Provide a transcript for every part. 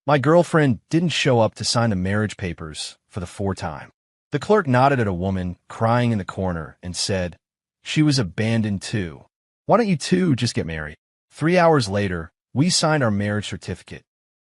My girlfriend didn't show up to sign the marriage papers for the fourth time. The clerk nodded at a woman crying in the corner and said, "She was abandoned too. Why don't you two just get married?" 3 hours later, we signed our marriage certificate.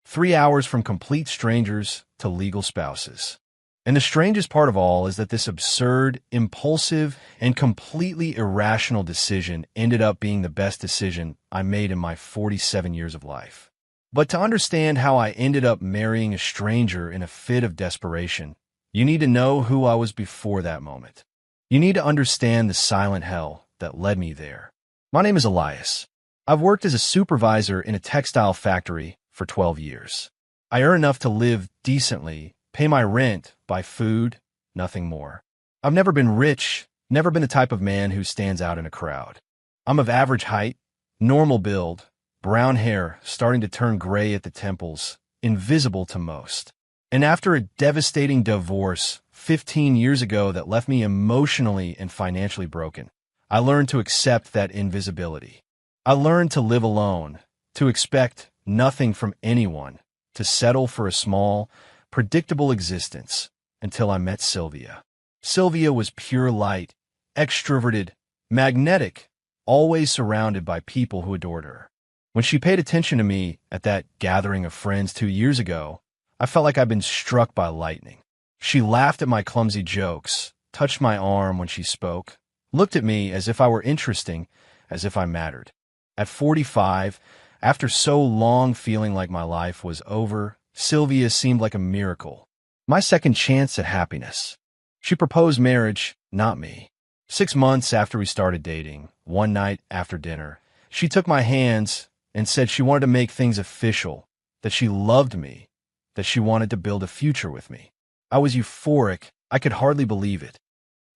3 hours from complete strangers to legal spouses. And the strangest part of all is that this absurd, impulsive, and completely irrational decision ended up being the best decision I made in my 47 years of life. But to understand how I ended up marrying a stranger in a fit of desperation, you need to know who I was before that moment. You need to understand the silent hell that led me there. My name is Elias. I've worked as a supervisor in a textile factory for 12 years. I earn enough to live decently, pay my rent, buy food, nothing more. I've never been rich, never been the type of man who stands out in a crowd. I'm of average height, normal build, brown hair starting to turn gray at the temples, invisible to most. And after a devastating divorce 15 years ago that left me emotionally and financially broken, I learned to accept that invisibility. I learned to live alone, to expect nothing from anyone, to settle for a small, predictable existence until I met Sylvia. Sylvia was pure light, extroverted, magnetic, always surrounded by people who adored her. When she paid attention to me at that gathering of friends 2 years ago, I felt like I'd been struck by lightning. She laughed at my clumsy jokes, touched my arm when she spoke, looked at me as if I were interesting, as if I mattered. At 45, after so long feeling like my life was over, Sylvia seemed like a miracle, my second chance at happiness. She proposed marriage, not me. 6 months after we started dating, one night after dinner, she took my hands and said she wanted to make things official, that she loved me, that she wanted to build a future with me. I was euphoric. I could hardly believe it.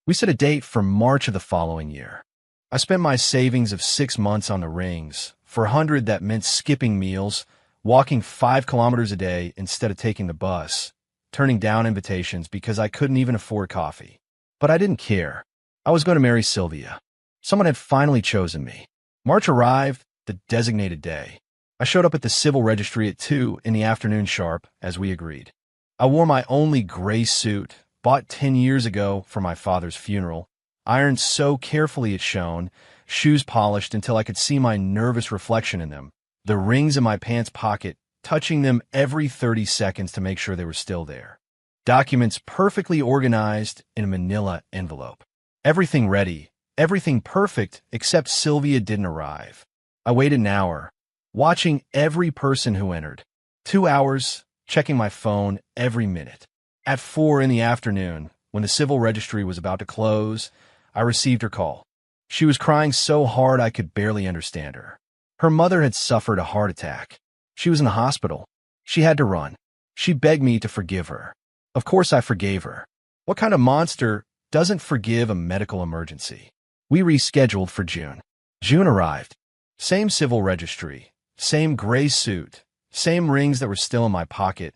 We set a date for March of the following year. I spent my savings of 6 months on the rings. For 100, that meant skipping meals, walking 5 kilometers a day instead of taking the bus, turning down invitations because I couldn't even afford coffee. But I didn't care. I was going to marry Sylvia. Someone had finally chosen me. March arrived, the designated day. I showed up at the civil registry at 2 in the afternoon sharp, as we agreed. I wore my only gray suit, bought 10 years ago for my father's funeral, ironed so carefully it shone, shoes polished until I could see my nervous reflection in them, the rings in my pants pocket, touching them every 30 seconds to make sure they were still there. Documents perfectly organized in a manila envelope. Everything ready, everything perfect, except Sylvia didn't arrive. I waited an hour, watching every person who entered. 2 hours, checking my phone every minute. At 4 in the afternoon, when the civil registry was about to close, I received her call. She was crying so hard I could barely understand her. Her mother had suffered a heart attack. She was in the hospital. She had to run. She begged me to forgive her. Of course I forgave her. What kind of monster doesn't forgive a medical emergency? We rescheduled for June. June arrived. Same civil registry, same gray suit, same rings that were still in my pocket,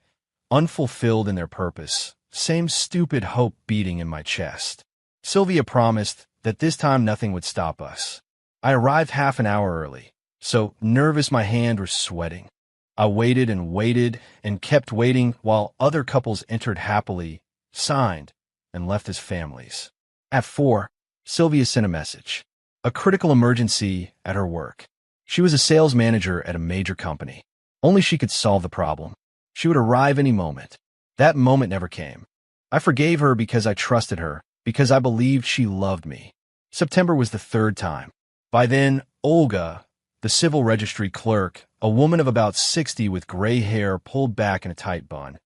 unfulfilled in their purpose, same stupid hope beating in my chest. Sylvia promised that this time nothing would stop us. I arrived half an hour early, so nervous my hands were sweating. I waited and kept waiting while other couples entered happily, signed, and left as families. At 4, Sylvia sent a message. A critical emergency at her work. She was a sales manager at a major company. Only she could solve the problem. She would arrive any moment. That moment never came. I forgave her because I trusted her, because I believed she loved me. September was the 3rd time. By then, Olga, the civil registry clerk, a woman of about 60 with gray hair pulled back in a tight bun,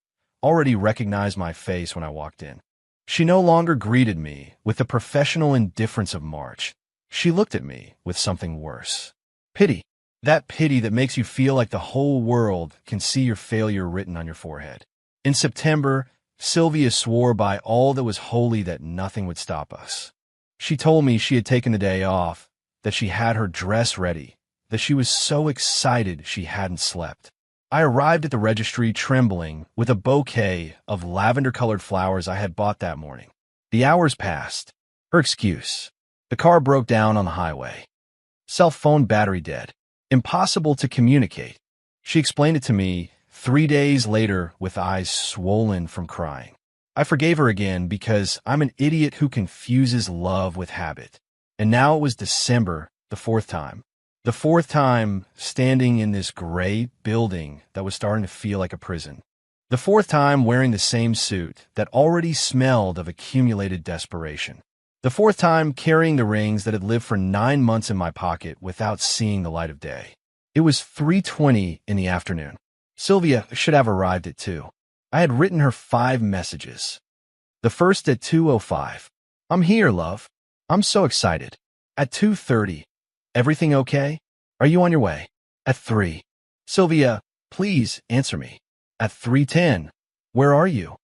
already recognized my face when I walked in. She no longer greeted me with the professional indifference of March. She looked at me with something worse. Pity. That pity that makes you feel like the whole world can see your failure written on your forehead. In September, Sylvia swore by all that was holy that nothing would stop us. She told me she had taken the day off, that she had her dress ready, that she was so excited she hadn't slept. I arrived at the registry trembling with a bouquet of lavender-colored flowers I had bought that morning. The hours passed. Her excuse. The car broke down on the highway. Cell phone battery dead. Impossible to communicate. She explained it to me 3 days later with eyes swollen from crying. I forgave her again because I'm an idiot who confuses love with habit. And now it was December, the fourth time. The fourth time standing in this gray building that was starting to feel like a prison. The fourth time wearing the same suit that already smelled of accumulated desperation. The fourth time carrying the rings that had lived for 9 months in my pocket without seeing the light of day. It was 3:20 in the afternoon. Sylvia should have arrived at 2. I had written her 5 messages. The first at 2:05. I'm here, love. I'm so excited. At 2:30. Everything okay? Are you on your way? At 3. Sylvia, please answer me. At 3:10. Where are you?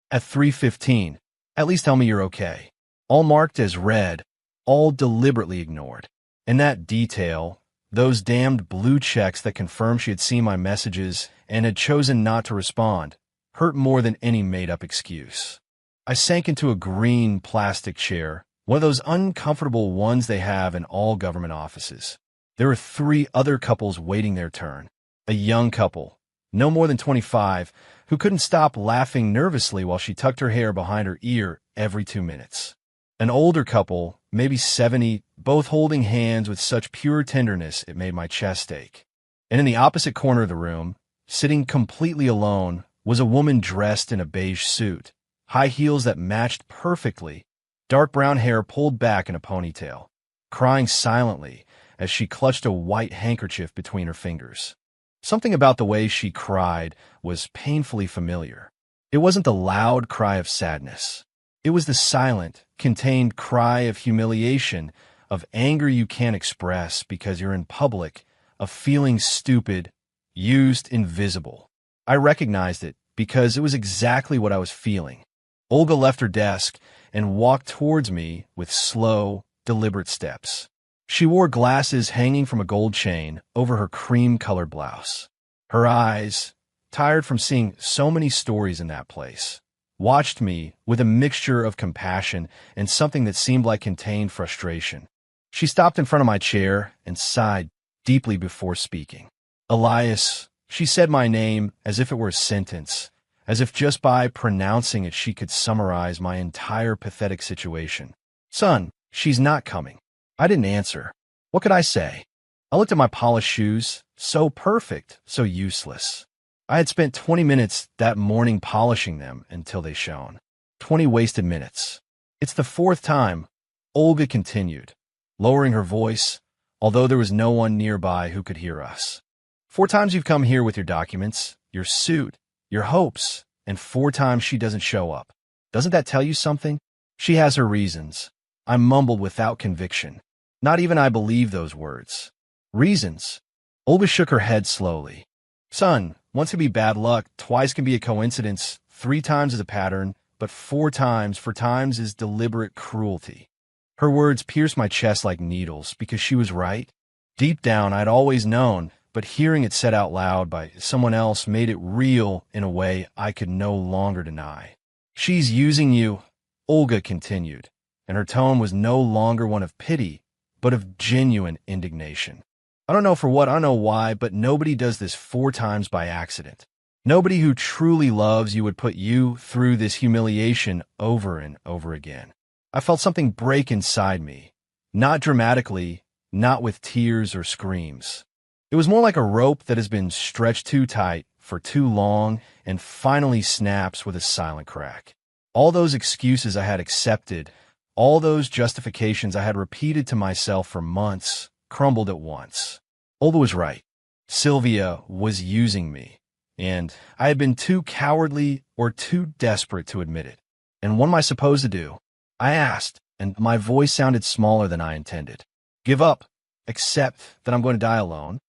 At 3:15. At least tell me you're okay. All marked as read, all deliberately ignored. And that detail, those damned blue checks that confirmed she had seen my messages and had chosen not to respond, hurt more than any made-up excuse. I sank into a green plastic chair, one of those uncomfortable ones they have in all government offices. There were 3 other couples waiting their turn. A young couple, no more than 25, who couldn't stop laughing nervously while she tucked her hair behind her ear every 2 minutes. An older couple, maybe 70, both holding hands with such pure tenderness it made my chest ache. And in the opposite corner of the room, sitting completely alone, was a woman dressed in a beige suit, high heels that matched perfectly, dark brown hair pulled back in a ponytail, crying silently as she clutched a white handkerchief between her fingers. Something about the way she cried was painfully familiar. It wasn't the loud cry of sadness. It was the silent, contained cry of humiliation, of anger you can't express because you're in public, of feeling stupid, used, invisible. I recognized it because it was exactly what I was feeling. Olga left her desk and walked towards me with slow, deliberate steps. She wore glasses hanging from a gold chain over her cream-colored blouse. Her eyes, tired from seeing so many stories in that place, watched me with a mixture of compassion and something that seemed like contained frustration. She stopped in front of my chair and sighed deeply before speaking. Elias, she said my name as if it were a sentence, as if just by pronouncing it she could summarize my entire pathetic situation. Son, she's not coming. I didn't answer. What could I say? I looked at my polished shoes, so perfect, so useless. I had spent 20 minutes that morning polishing them until they shone. 20 wasted minutes. It's the 4th time, Olga continued, lowering her voice, although there was no one nearby who could hear us. 4 times you've come here with your documents, your suit, your hopes, and 4 times she doesn't show up. Doesn't that tell you something? She has her reasons. I mumbled without conviction. Not even I believe those words. Reasons. Olga shook her head slowly. Son, once can be bad luck, twice can be a coincidence, 3 times is a pattern, but 4 times is deliberate cruelty. Her words pierced my chest like needles because she was right. Deep down, I'd always known, but hearing it said out loud by someone else made it real in a way I could no longer deny. She's using you, Olga continued, and her tone was no longer one of pity, but of genuine indignation. I don't know for what, I don't know why, but nobody does this 4 times by accident. Nobody who truly loves you would put you through this humiliation over and over again. I felt something break inside me, not dramatically, not with tears or screams. It was more like a rope that has been stretched too tight for too long and finally snaps with a silent crack. All those excuses I had accepted, all those justifications I had repeated to myself for months, crumbled at once. Olga was right. Sylvia was using me, and I had been too cowardly or too desperate to admit it. And what am I supposed to do? I asked, and my voice sounded smaller than I intended. Give up. Accept that I'm going to die alone.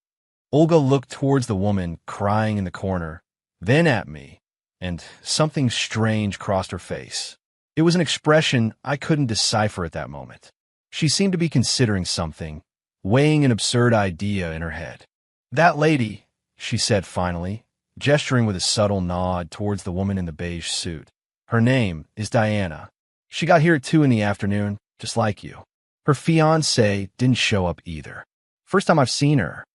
Olga looked towards the woman crying in the corner, then at me, and something strange crossed her face. It was an expression I couldn't decipher at that moment. She seemed to be considering something, weighing an absurd idea in her head. That lady, she said finally, gesturing with a subtle nod towards the woman in the beige suit. Her name is Diana. She got here at 2 in the afternoon, just like you. Her fiancé didn't show up either. First time I've seen her.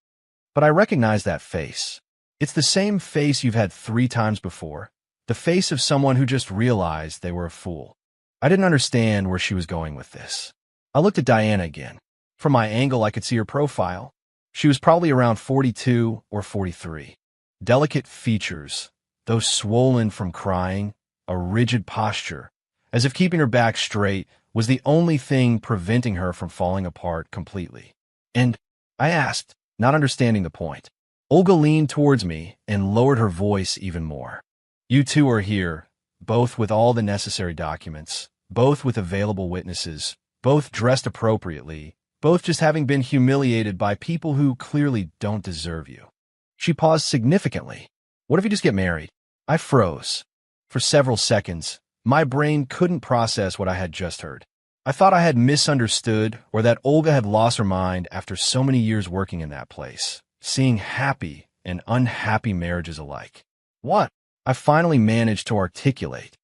But I recognized that face. It's the same face you've had 3 times before, the face of someone who just realized they were a fool. I didn't understand where she was going with this. I looked at Diana again. From my angle, I could see her profile. She was probably around 42 or 43. Delicate features, though swollen from crying, a rigid posture, as if keeping her back straight was the only thing preventing her from falling apart completely. And I asked, not understanding the point. Olga leaned towards me and lowered her voice even more. You two are here, both with all the necessary documents, both with available witnesses, both dressed appropriately, both just having been humiliated by people who clearly don't deserve you. She paused significantly. What if you just get married? I froze. For several seconds, my brain couldn't process what I had just heard. I thought I had misunderstood or that Olga had lost her mind after so many years working in that place, seeing happy and unhappy marriages alike. What? I finally managed to articulate.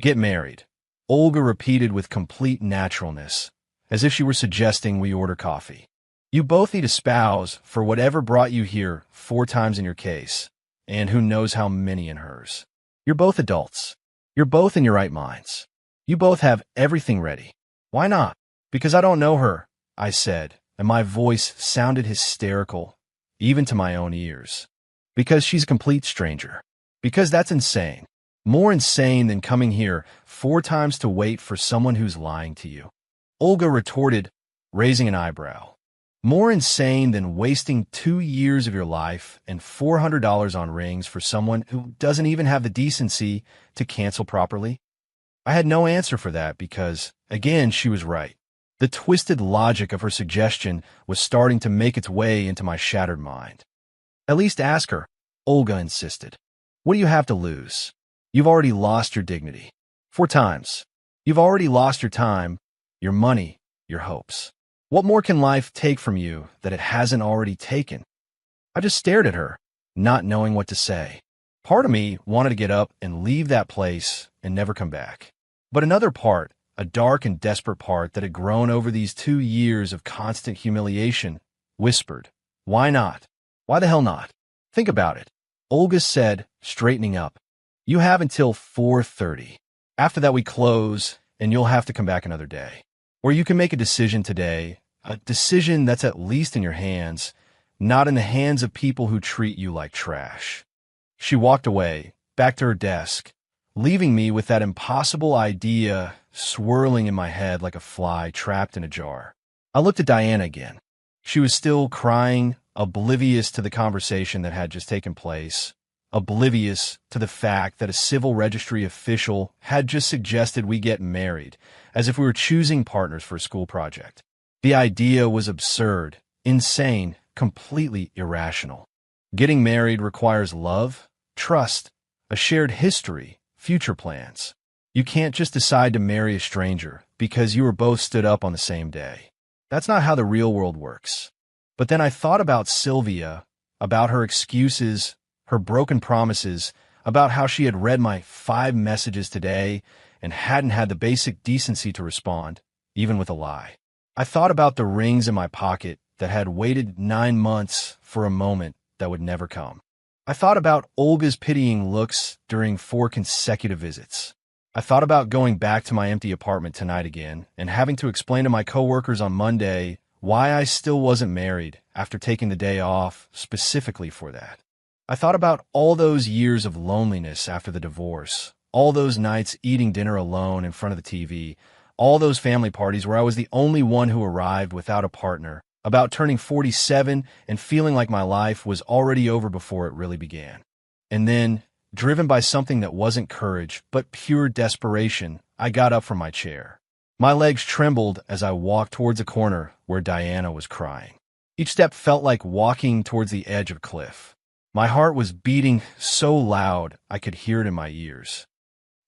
Get married. Olga repeated with complete naturalness, as if she were suggesting we order coffee. You both need a spouse for whatever brought you here 4 times in your case, and who knows how many in hers. You're both adults. You're both in your right minds. You both have everything ready. Why not? Because I don't know her, I said, and my voice sounded hysterical, even to my own ears. Because she's a complete stranger. Because that's insane. More insane than coming here 4 times to wait for someone who's lying to you. Olga retorted, raising an eyebrow. More insane than wasting 2 years of your life and $400 on rings for someone who doesn't even have the decency to cancel properly? I had no answer for that because, again, she was right. The twisted logic of her suggestion was starting to make its way into my shattered mind. At least ask her, Olga insisted. What do you have to lose? You've already lost your dignity. 4 times. You've already lost your time, your money, your hopes. What more can life take from you that it hasn't already taken? I just stared at her, not knowing what to say. Part of me wanted to get up and leave that place and never come back. But another part, a dark and desperate part that had grown over these 2 years of constant humiliation, whispered, why not? Why the hell not? Think about it. Olga said, straightening up. You have until 4:30. After that we close, and you'll have to come back another day. Or you can make a decision today, a decision that's at least in your hands, not in the hands of people who treat you like trash. She walked away, back to her desk, leaving me with that impossible idea swirling in my head like a fly trapped in a jar. I looked at Diana again. She was still crying, oblivious to the conversation that had just taken place, oblivious to the fact that a civil registry official had just suggested we get married, as if we were choosing partners for a school project. The idea was absurd, insane, completely irrational. Getting married requires love, trust, a shared history, future plans. You can't just decide to marry a stranger because you were both stood up on the same day. That's not how the real world works. But then I thought about Sylvia, about her excuses, her broken promises, about how she had read my 5 messages today and hadn't had the basic decency to respond, even with a lie. I thought about the rings in my pocket that had waited 9 months for a moment that would never come. I thought about Olga's pitying looks during 4 consecutive visits. I thought about going back to my empty apartment tonight again and having to explain to my coworkers on Monday why I still wasn't married after taking the day off specifically for that. I thought about all those years of loneliness after the divorce, all those nights eating dinner alone in front of the TV, all those family parties where I was the only one who arrived without a partner, about turning 47 and feeling like my life was already over before it really began. And then, driven by something that wasn't courage, but pure desperation, I got up from my chair. My legs trembled as I walked towards a corner where Diana was crying. Each step felt like walking towards the edge of a cliff. My heart was beating so loud I could hear it in my ears.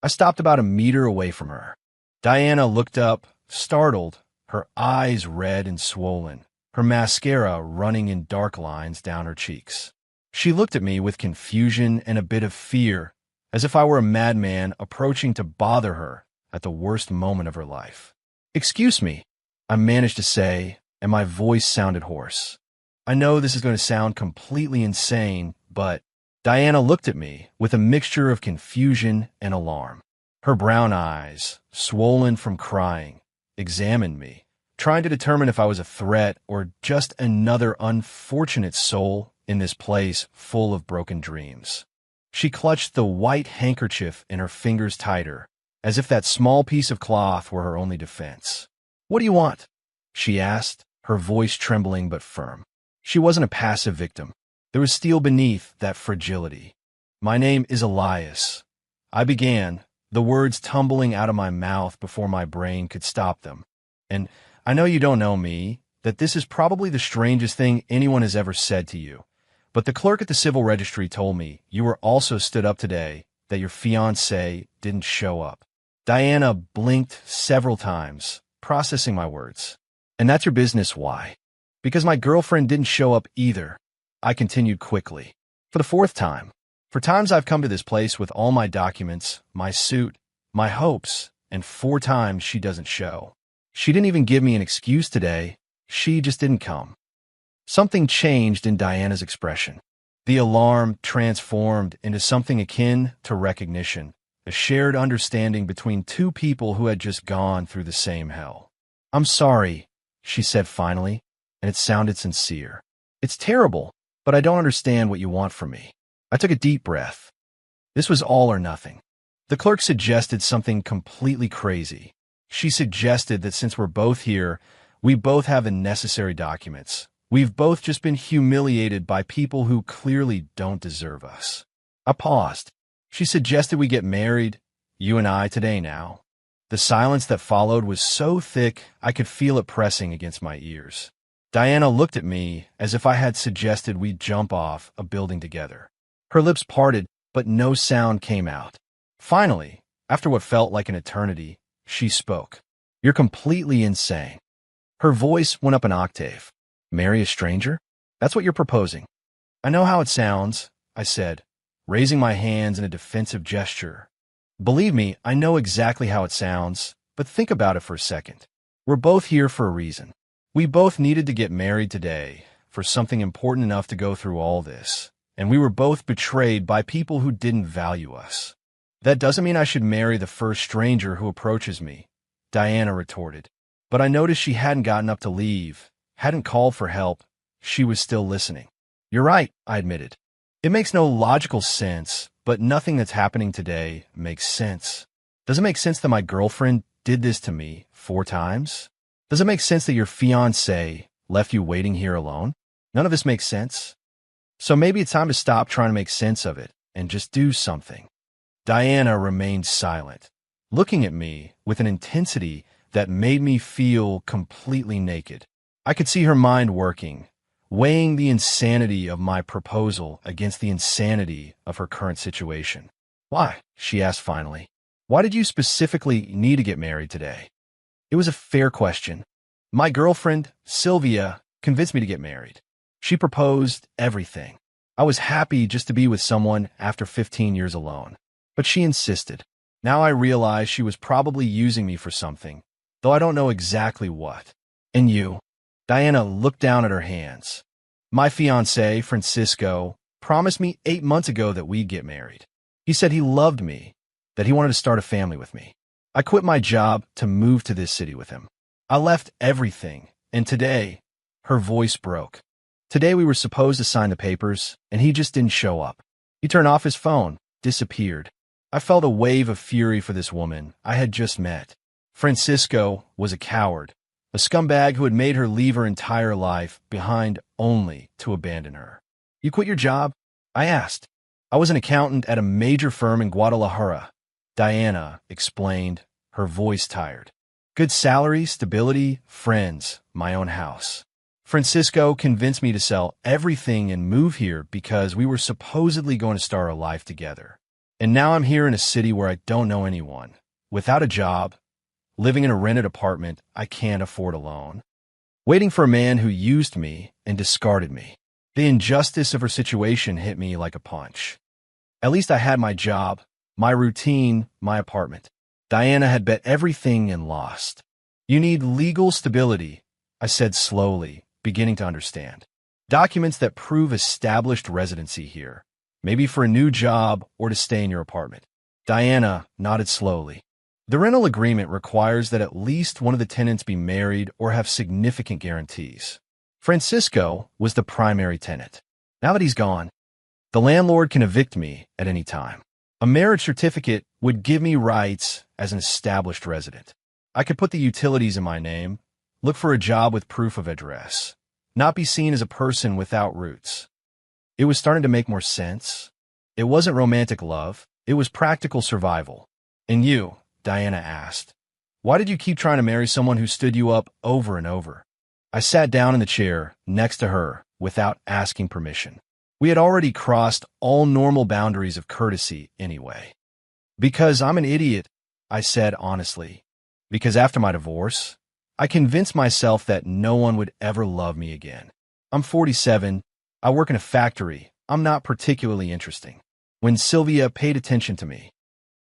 I stopped about a meter away from her. Diana looked up, startled, her eyes red and swollen, her mascara running in dark lines down her cheeks. She looked at me with confusion and a bit of fear, as if I were a madman approaching to bother her at the worst moment of her life. Excuse me, I managed to say, and my voice sounded hoarse. I know this is going to sound completely insane, but Diana looked at me with a mixture of confusion and alarm. Her brown eyes, swollen from crying, examined me, trying to determine if I was a threat or just another unfortunate soul in this place full of broken dreams. She clutched the white handkerchief in her fingers tighter, as if that small piece of cloth were her only defense. "What do you want?" she asked, her voice trembling but firm. She wasn't a passive victim. There was steel beneath that fragility. "My name is Elias," I began, the words tumbling out of my mouth before my brain could stop them. "And I know you don't know me, that this is probably the strangest thing anyone has ever said to you. But the clerk at the civil registry told me you were also stood up today, that your fiancé didn't show up." Diana blinked several times, processing my words. "And that's your business, why?" "Because my girlfriend didn't show up either," I continued quickly. "For the fourth time. For times I've come to this place with all my documents, my suit, my hopes, and 4 times she doesn't show. She didn't even give me an excuse today. She just didn't come." Something changed in Diana's expression. The alarm transformed into something akin to recognition, a shared understanding between 2 people who had just gone through the same hell. "I'm sorry," she said finally, and it sounded sincere. "It's terrible, but I don't understand what you want from me." I took a deep breath. This was all or nothing. The clerk suggested something completely crazy. She suggested that since we're both here, we both have the necessary documents. We've both just been humiliated by people who clearly don't deserve us. I paused. She suggested we get married, you and I, today now. The silence that followed was so thick I could feel it pressing against my ears. Diana looked at me as if I had suggested we jump off a building together. Her lips parted, but no sound came out. Finally, after what felt like an eternity, she spoke. "You're completely insane." Her voice went up an octave. "Marry a stranger? That's what you're proposing." "I know how it sounds," I said, raising my hands in a defensive gesture. "Believe me, I know exactly how it sounds, but think about it for a second. We're both here for a reason. We both needed to get married today for something important enough to go through all this, and we were both betrayed by people who didn't value us." "That doesn't mean I should marry the first stranger who approaches me," Diana retorted. But I noticed she hadn't gotten up to leave, hadn't called for help. She was still listening. "You're right," I admitted. "It makes no logical sense, but nothing that's happening today makes sense. Does it make sense that my girlfriend did this to me 4 times? Does it make sense that your fiancé left you waiting here alone? None of this makes sense. So maybe it's time to stop trying to make sense of it and just do something." Diana remained silent, looking at me with an intensity that made me feel completely naked. I could see her mind working, weighing the insanity of my proposal against the insanity of her current situation. "Why?" she asked finally. "Why did you specifically need to get married today?" It was a fair question. My girlfriend, Sylvia, convinced me to get married. She proposed everything. I was happy just to be with someone after 15 years alone. But she insisted. Now I realize she was probably using me for something, though I don't know exactly what. "And you?" Diana looked down at her hands. "My fiancé, Francisco, promised me 8 months ago that we'd get married. He said he loved me, that he wanted to start a family with me. I quit my job to move to this city with him. I left everything, and today," her voice broke. "Today we were supposed to sign the papers, and he just didn't show up. He turned off his phone, disappeared. I felt a wave of fury for this woman I had just met. Francisco was a coward, a scumbag who had made her leave her entire life behind only to abandon her." "You quit your job?" I asked. "I was an accountant at a major firm in Guadalajara," Diana explained, her voice tired. "Good salary, stability, friends, my own house. Francisco convinced me to sell everything and move here because we were supposedly going to start a life together. And now I'm here in a city where I don't know anyone, without a job, living in a rented apartment I can't afford alone, waiting for a man who used me and discarded me. The injustice of her situation hit me like a punch. At least I had my job, my routine, my apartment. Diana had bet everything and lost. You need legal stability, I said slowly, beginning to understand. Documents that prove established residency here. Maybe for a new job or to stay in your apartment. Diana nodded slowly. The rental agreement requires that at least one of the tenants be married or have significant guarantees. Francisco was the primary tenant. Now that he's gone, the landlord can evict me at any time. A marriage certificate would give me rights as an established resident. I could put the utilities in my name, look for a job with proof of address, not be seen as a person without roots. It was starting to make more sense. It wasn't romantic love. It was practical survival. And you, Diana asked, why did you keep trying to marry someone who stood you up over and over? I sat down in the chair next to her without asking permission. We had already crossed all normal boundaries of courtesy anyway. Because I'm an idiot, I said honestly. Because after my divorce, I convinced myself that no one would ever love me again. I'm 47. I work in a factory. I'm not particularly interesting. When Sylvia paid attention to me,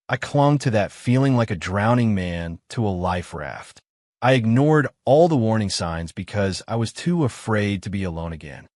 I clung to that feeling like a drowning man to a life raft. I ignored all the warning signs because I was too afraid to be alone again.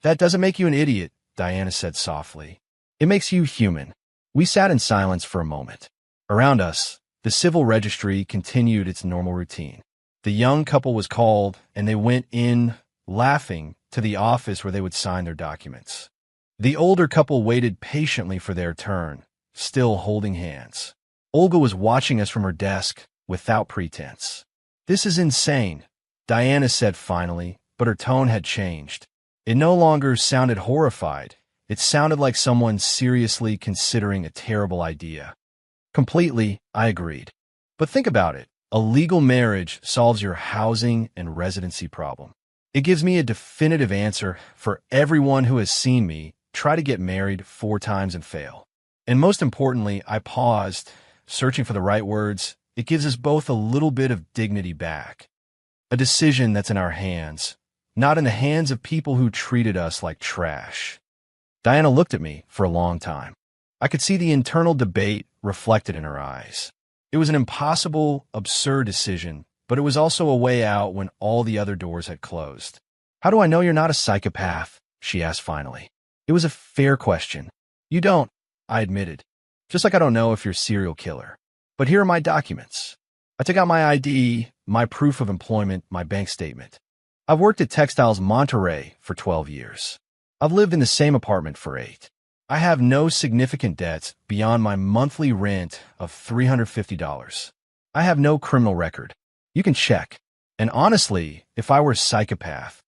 That doesn't make you an idiot, Diana said softly. It makes you human. We sat in silence for a moment. Around us, the civil registry continued its normal routine. The young couple was called, and they went in, laughing, to the office where they would sign their documents. The older couple waited patiently for their turn, still holding hands. Olga was watching us from her desk without pretense. This is insane, Diana said finally, but her tone had changed. It no longer sounded horrified. It sounded like someone seriously considering a terrible idea. Completely, I agreed. But think about it. A legal marriage solves your housing and residency problem. It gives me a definitive answer for everyone who has seen me try to get married 4 times and fail. And most importantly, I paused, searching for the right words. It gives us both a little bit of dignity back. A decision that's in our hands, not in the hands of people who treated us like trash. Diana looked at me for a long time. I could see the internal debate reflected in her eyes. It was an impossible, absurd decision, but it was also a way out when all the other doors had closed. How do I know you're not a psychopath? She asked finally. It was a fair question. You don't, I admitted. Just like I don't know if you're a serial killer. But here are my documents. I took out my ID, my proof of employment, my bank statement. I've worked at Textiles Monterey for 12 years. I've lived in the same apartment for 8. I have no significant debts beyond my monthly rent of $350. I have no criminal record. You can check. And honestly, if I were a psychopath,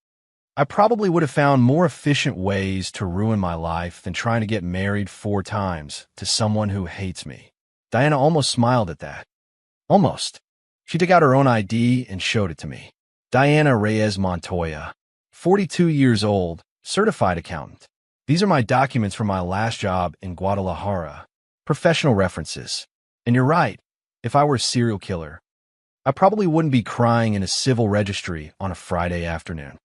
I probably would have found more efficient ways to ruin my life than trying to get married 4 times to someone who hates me. Diana almost smiled at that. Almost. She took out her own ID and showed it to me. Diana Reyes Montoya, 42 years old, certified accountant. These are my documents from my last job in Guadalajara. Professional references. And you're right. If I were a serial killer, I probably wouldn't be crying in a civil registry on a Friday afternoon.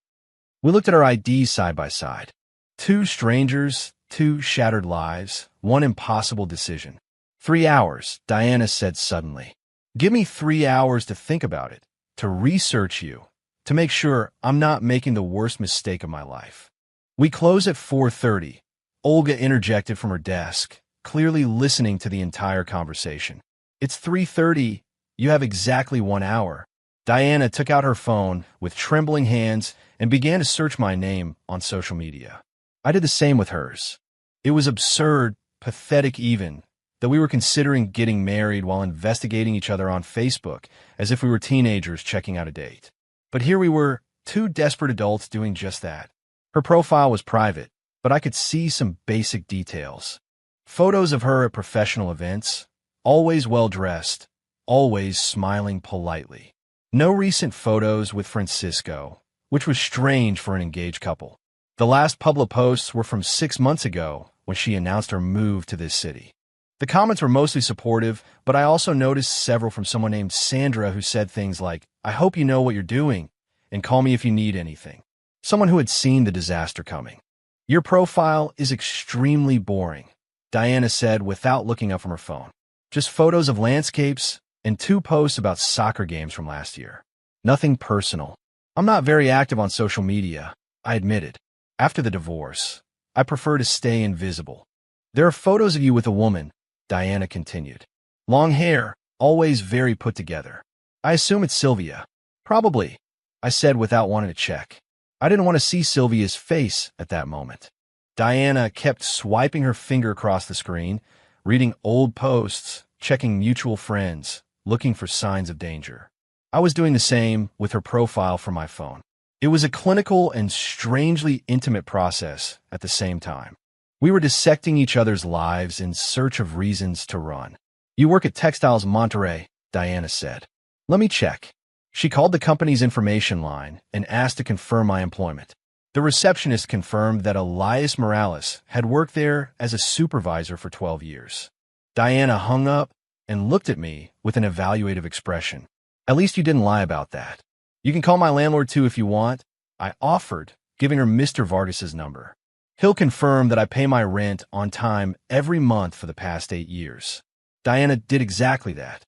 We looked at our IDs side by side. 2 strangers, 2 shattered lives, 1 impossible decision. 3 hours, Diana said suddenly. Give me 3 hours to think about it, to research you, to make sure I'm not making the worst mistake of my life. We close at 4:30. Olga interjected from her desk, clearly listening to the entire conversation. It's 3:30. You have exactly 1 hour. Diana took out her phone with trembling hands and began to search my name on social media. I did the same with hers. It was absurd, pathetic even, that we were considering getting married while investigating each other on Facebook as if we were teenagers checking out a date. But here we were, 2 desperate adults doing just that. Her profile was private, but I could see some basic details. Photos of her at professional events, always well-dressed, always smiling politely. No recent photos with Francisco, which was strange for an engaged couple. The last public posts were from 6 months ago when she announced her move to this city. The comments were mostly supportive, but I also noticed several from someone named Sandra who said things like, I hope you know what you're doing, and call me if you need anything. Someone who had seen the disaster coming. Your profile is extremely boring, Diana said without looking up from her phone. Just photos of landscapes and 2 posts about soccer games from last year. Nothing personal. I'm not very active on social media, I admitted. After the divorce, I prefer to stay invisible. There are photos of you with a woman, Diana continued. Long hair, always very put together. I assume it's Sylvia. Probably, I said without wanting to check. I didn't want to see Sylvia's face at that moment. Diana kept swiping her finger across the screen, reading old posts, checking mutual friends, looking for signs of danger. I was doing the same with her profile from my phone. It was a clinical and strangely intimate process at the same time. We were dissecting each other's lives in search of reasons to run. You work at Textiles Monterey, Diana said. Let me check. She called the company's information line and asked to confirm my employment. The receptionist confirmed that Elias Morales had worked there as a supervisor for 12 years. Diana hung up and looked at me with an evaluative expression. At least you didn't lie about that. You can call my landlord too if you want, I offered, giving her Mr. Vargas's number. He'll confirm that I pay my rent on time every month for the past 8 years. Diana did exactly that.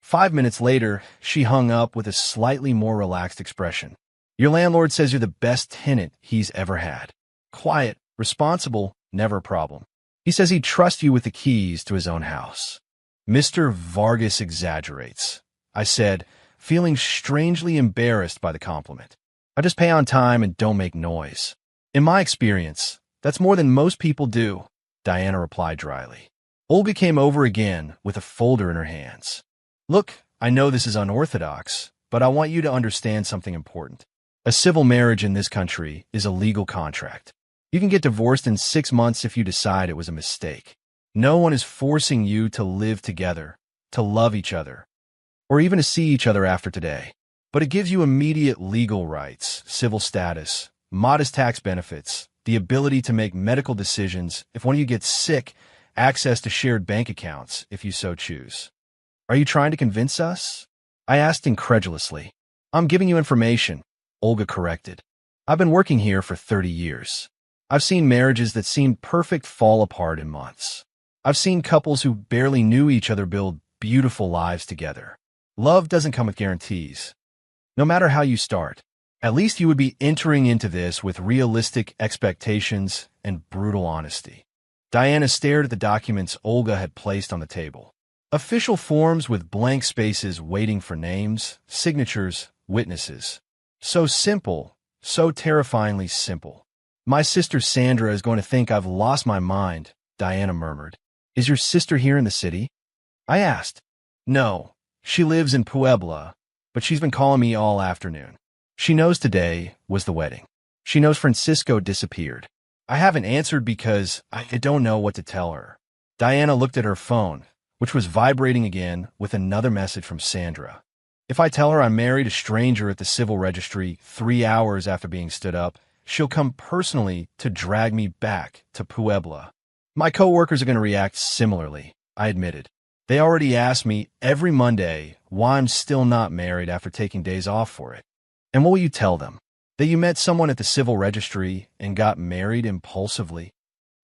5 minutes later, she hung up with a slightly more relaxed expression. Your landlord says you're the best tenant he's ever had. Quiet, responsible, never a problem. He says he'd trust you with the keys to his own house. Mr. Vargas exaggerates, I said, feeling strangely embarrassed by the compliment. I just pay on time and don't make noise. In my experience, that's more than most people do, Diana replied dryly. Olga came over again with a folder in her hands. Look, I know this is unorthodox, but I want you to understand something important. A civil marriage in this country is a legal contract. You can get divorced in 6 months if you decide it was a mistake. No one is forcing you to live together, to love each other, or even to see each other after today. But it gives you immediate legal rights, civil status, modest tax benefits, the ability to make medical decisions if one of you gets sick, access to shared bank accounts if you so choose. Are you trying to convince us? I asked incredulously. I'm giving you information, Olga corrected. I've been working here for 30 years. I've seen marriages that seemed perfect fall apart in months. I've seen couples who barely knew each other build beautiful lives together. Love doesn't come with guarantees. No matter how you start, at least you would be entering into this with realistic expectations and brutal honesty. Diana stared at the documents Olga had placed on the table. Official forms with blank spaces waiting for names, signatures, witnesses. So simple, so terrifyingly simple. My sister Sandra is going to think I've lost my mind, Diana murmured. Is your sister here in the city? I asked. No, she lives in Puebla, but she's been calling me all afternoon. She knows today was the wedding. She knows Francisco disappeared. I haven't answered because I don't know what to tell her. Diana looked at her phone, which was vibrating again with another message from Sandra. If I tell her I married a stranger at the civil registry 3 hours after being stood up, she'll come personally to drag me back to Puebla. My coworkers are going to react similarly, I admitted. They already ask me every Monday why I'm still not married after taking days off for it. And what will you tell them? That you met someone at the civil registry and got married impulsively?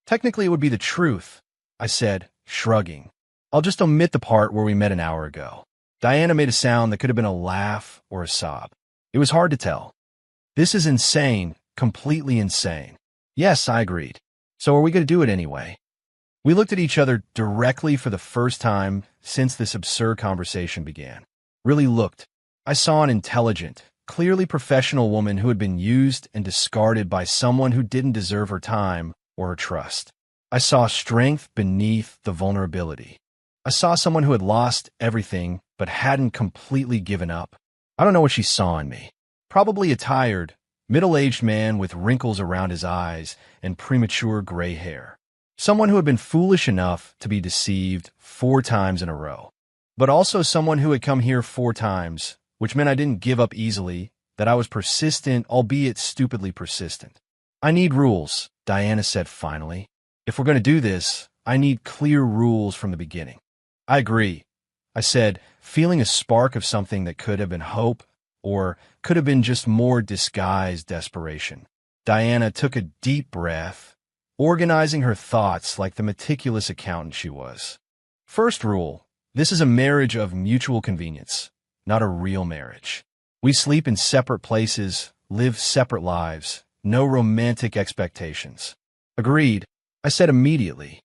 Technically, it would be the truth, I said, shrugging. I'll just omit the part where we met an hour ago. Diana made a sound that could have been a laugh or a sob. It was hard to tell. This is insane, completely insane. Yes, I agreed. So are we going to do it anyway? We looked at each other directly for the first time since this absurd conversation began. Really looked. I saw an intelligent, clearly professional woman who had been used and discarded by someone who didn't deserve her time or her trust. I saw strength beneath the vulnerability. I saw someone who had lost everything but hadn't completely given up. I don't know what she saw in me. Probably a tired, middle-aged man with wrinkles around his eyes and premature gray hair. Someone who had been foolish enough to be deceived 4 times in a row. But also someone who had come here 4 times, which meant I didn't give up easily, that I was persistent, albeit stupidly persistent. I need rules, Diana said finally. If we're going to do this, I need clear rules from the beginning. I agree, I said, feeling a spark of something that could have been hope or could have been just more disguised desperation. Diana took a deep breath, organizing her thoughts like the meticulous accountant she was. First rule, this is a marriage of mutual convenience, not a real marriage. We sleep in separate places, live separate lives, no romantic expectations. Agreed, I said immediately.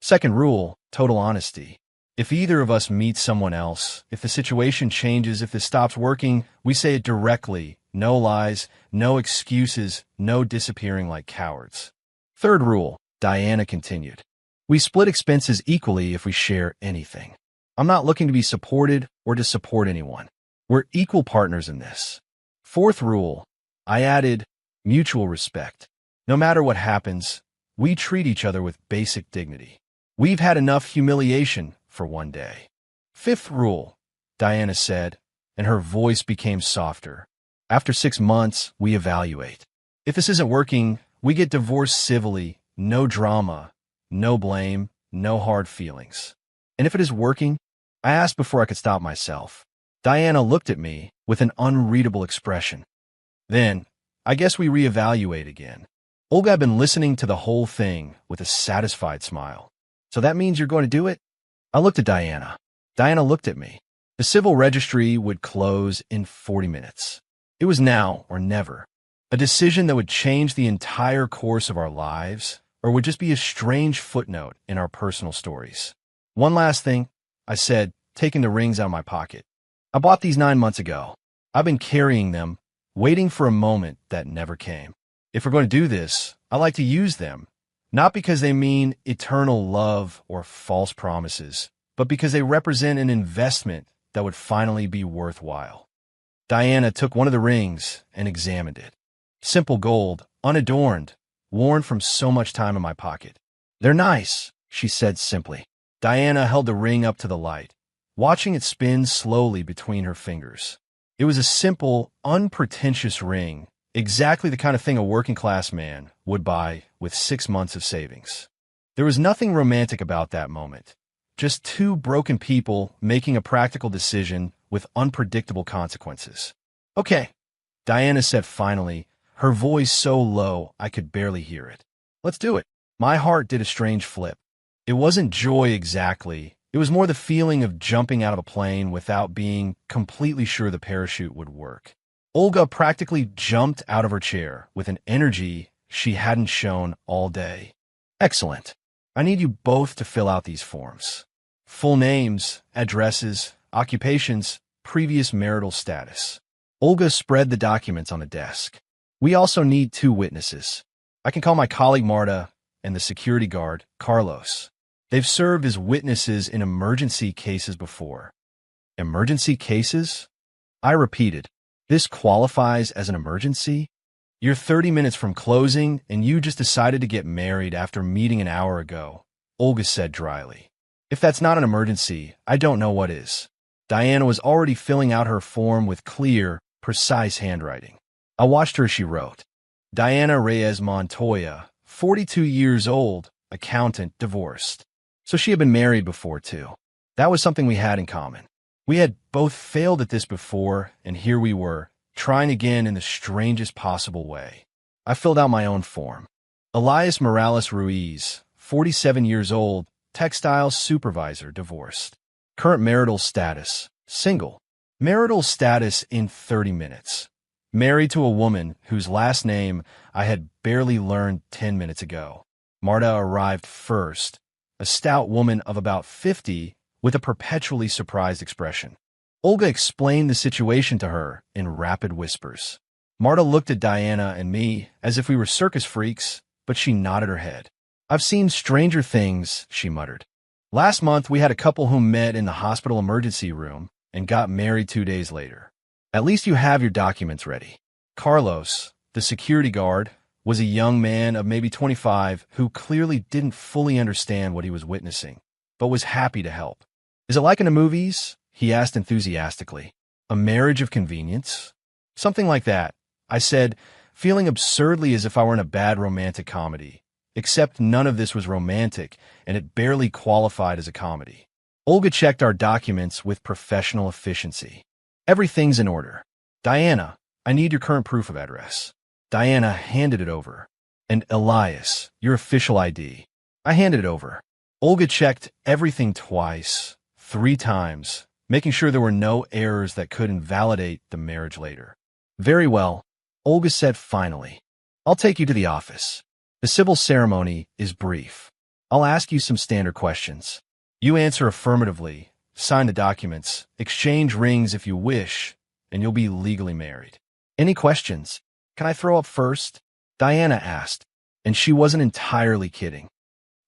Second rule, total honesty. If either of us meets someone else, if the situation changes, if this stops working, we say it directly. No lies, no excuses, no disappearing like cowards. Third rule, Diana continued. We split expenses equally if we share anything. I'm not looking to be supported or to support anyone. We're equal partners in this. Fourth rule, I added, mutual respect. No matter what happens, we treat each other with basic dignity. We've had enough humiliation for one day. Fifth rule, Diana said, and her voice became softer. After 6 months, we evaluate. If this isn't working, we get divorced civilly, no drama, no blame, no hard feelings. And if it is working, I asked before I could stop myself. Diana looked at me with an unreadable expression. Then, I guess we reevaluate again. Olga had been listening to the whole thing with a satisfied smile. So that means you're going to do it? I looked at Diana. Diana looked at me. The civil registry would close in 40 minutes. It was now or never. A decision that would change the entire course of our lives, or would just be a strange footnote in our personal stories. One last thing, I said, taking the rings out of my pocket. I bought these 9 months ago. I've been carrying them, waiting for a moment that never came. If we're going to do this, I like to use them, not because they mean eternal love or false promises, but because they represent an investment that would finally be worthwhile. Diana took one of the rings and examined it. Simple gold, unadorned, worn from so much time in my pocket. They're nice, she said simply. Diana held the ring up to the light, watching it spin slowly between her fingers. It was a simple, unpretentious ring, exactly the kind of thing a working-class man would buy with 6 months of savings. There was nothing romantic about that moment, just two broken people making a practical decision with unpredictable consequences. Okay, Diana said finally, her voice so low I could barely hear it. Let's do it. My heart did a strange flip. It wasn't joy exactly. It was more the feeling of jumping out of a plane without being completely sure the parachute would work. Olga practically jumped out of her chair with an energy she hadn't shown all day. Excellent. I need you both to fill out these forms. Full names, addresses, occupations, previous marital status. Olga spread the documents on the desk. We also need 2 witnesses. I can call my colleague Marta and the security guard, Carlos. They've served as witnesses in emergency cases before. Emergency cases? I repeated. This qualifies as an emergency? You're 30 minutes from closing, and you just decided to get married after meeting an hour ago, Olga said dryly. If that's not an emergency, I don't know what is. Diana was already filling out her form with clear, precise handwriting. I watched her as she wrote. Diana Reyes Montoya, 42 years old, accountant, divorced. So she had been married before, too. That was something we had in common. We had both failed at this before, and here we were, trying again in the strangest possible way. I filled out my own form. Elias Morales Ruiz, 47 years old, textile supervisor, divorced. Current marital status, single. Marital status in 30 minutes. Married to a woman whose last name I had barely learned 10 minutes ago. Marta arrived first, a stout woman of about 50 with a perpetually surprised expression. Olga explained the situation to her in rapid whispers. Marta looked at Diana and me as if we were circus freaks, but she nodded her head. I've seen stranger things, she muttered. Last month, we had a couple who met in the hospital emergency room and got married 2 days later. At least you have your documents ready. Carlos, the security guard, was a young man of maybe 25 who clearly didn't fully understand what he was witnessing, but was happy to help. Is it like in the movies? He asked enthusiastically. A marriage of convenience? Something like that, I said, feeling absurdly as if I were in a bad romantic comedy. Except none of this was romantic, and it barely qualified as a comedy. Olga checked our documents with professional efficiency. Everything's in order. Diana, I need your current proof of address. Diana handed it over. And Elias, your official ID. I handed it over. Olga checked everything twice, 3 times, making sure there were no errors that could invalidate the marriage later. Very well, Olga said finally. I'll take you to the office. The civil ceremony is brief. I'll ask you some standard questions. You answer affirmatively, sign the documents, exchange rings if you wish, and you'll be legally married. Any questions? Can I throw up first? Diana asked, and she wasn't entirely kidding.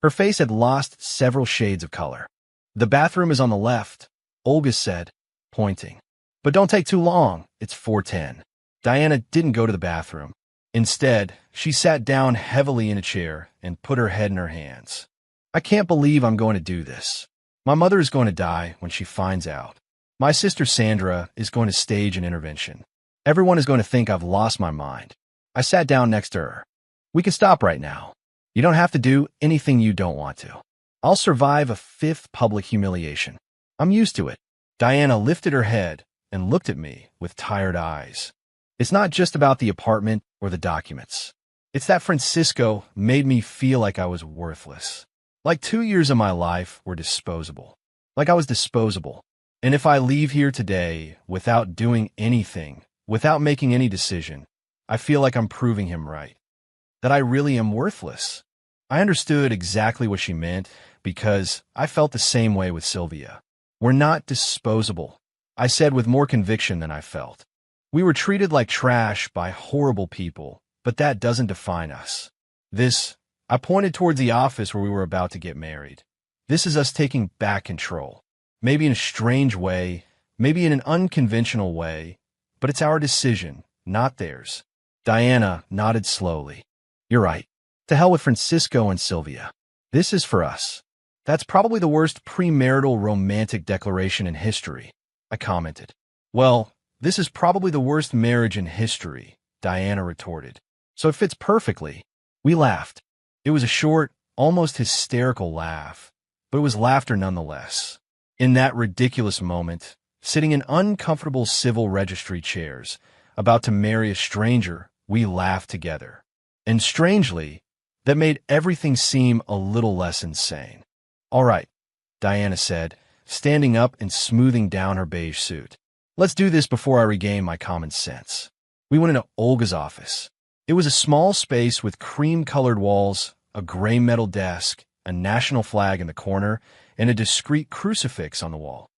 Her face had lost several shades of color. The bathroom is on the left, Olga said, pointing. But don't take too long, it's 4:10. Diana didn't go to the bathroom. Instead, she sat down heavily in a chair and put her head in her hands. I can't believe I'm going to do this. My mother is going to die when she finds out. My sister Sandra is going to stage an intervention. Everyone is going to think I've lost my mind. I sat down next to her. We can stop right now. You don't have to do anything you don't want to. I'll survive a fifth public humiliation. I'm used to it. Diana lifted her head and looked at me with tired eyes. It's not just about the apartment or the documents. It's that Francisco made me feel like I was worthless. Like 2 years of my life were disposable. Like I was disposable. And if I leave here today without doing anything, without making any decision, I feel like I'm proving him right. That I really am worthless. I understood exactly what she meant because I felt the same way with Sylvia. We're not disposable, I said with more conviction than I felt. We were treated like trash by horrible people, but that doesn't define us. I pointed towards the office where we were about to get married. This is us taking back control. Maybe in a strange way, maybe in an unconventional way, but it's our decision, not theirs. Diana nodded slowly. You're right. To hell with Francisco and Sylvia. This is for us. That's probably the worst premarital romantic declaration in history, I commented. Well, this is probably the worst marriage in history, Diana retorted. So it fits perfectly. We laughed. It was a short, almost hysterical laugh, but it was laughter nonetheless. In that ridiculous moment, sitting in uncomfortable civil registry chairs, about to marry a stranger, we laughed together. And strangely, that made everything seem a little less insane. All right, Diana said, standing up and smoothing down her beige suit. Let's do this before I regain my common sense. We went into Olga's office. It was a small space with cream-colored walls, a gray metal desk, a national flag in the corner, and a discreet crucifix on the wall.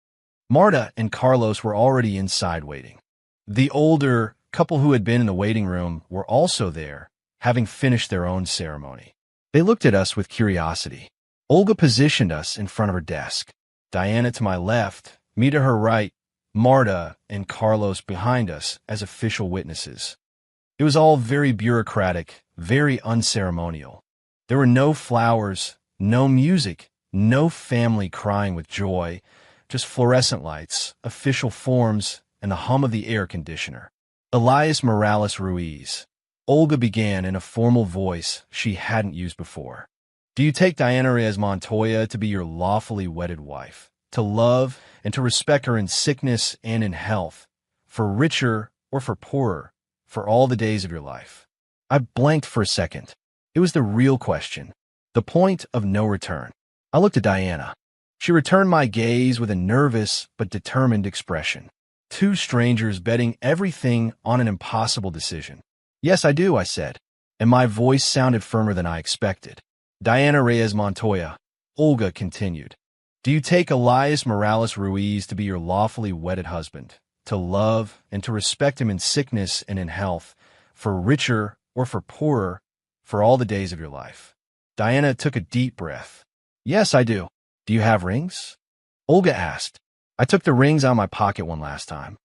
Marta and Carlos were already inside waiting. The older couple who had been in the waiting room were also there, having finished their own ceremony. They looked at us with curiosity. Olga positioned us in front of her desk. Diana to my left, me to her right, Marta and Carlos behind us as official witnesses. It was all very bureaucratic, very unceremonial. There were no flowers, no music, no family crying with joy, just fluorescent lights, official forms, and the hum of the air conditioner. Elias Morales Ruiz. Olga began in a formal voice she hadn't used before. Do you take Diana Reyes Montoya to be your lawfully wedded wife, to love and to respect her in sickness and in health, for richer or for poorer, for all the days of your life? I blanked for a second. It was the real question, the point of no return. I looked at Diana. She returned my gaze with a nervous but determined expression. Two strangers betting everything on an impossible decision. Yes, I do, I said, and my voice sounded firmer than I expected. Diana Reyes Montoya, Olga continued. Do you take Elias Morales Ruiz to be your lawfully wedded husband, to love and to respect him in sickness and in health, for richer or for poorer, for all the days of your life? Diana took a deep breath. Yes, I do. Do you have rings? Olga asked. I took the rings out of my pocket one last time.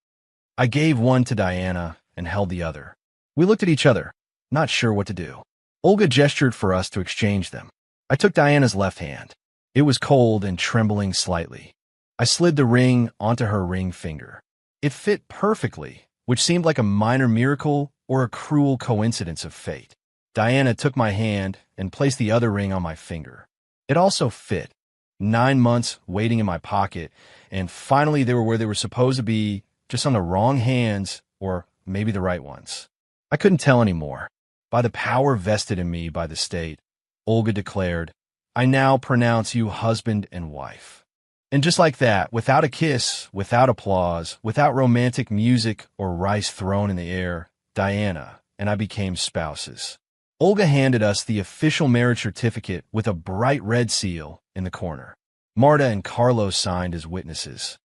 I gave one to Diana and held the other. We looked at each other, not sure what to do. Olga gestured for us to exchange them. I took Diana's left hand. It was cold and trembling slightly. I slid the ring onto her ring finger. It fit perfectly, which seemed like a minor miracle or a cruel coincidence of fate. Diana took my hand and placed the other ring on my finger. It also fit. 9 months waiting in my pocket, and finally they were where they were supposed to be, just on the wrong hands, or maybe the right ones. I couldn't tell anymore. By the power vested in me by the state, Olga declared, I now pronounce you husband and wife. And just like that, without a kiss, without applause, without romantic music or rice thrown in the air, Diana and I became spouses. Olga handed us the official marriage certificate with a bright red seal in the corner. Marta and Carlos signed as witnesses.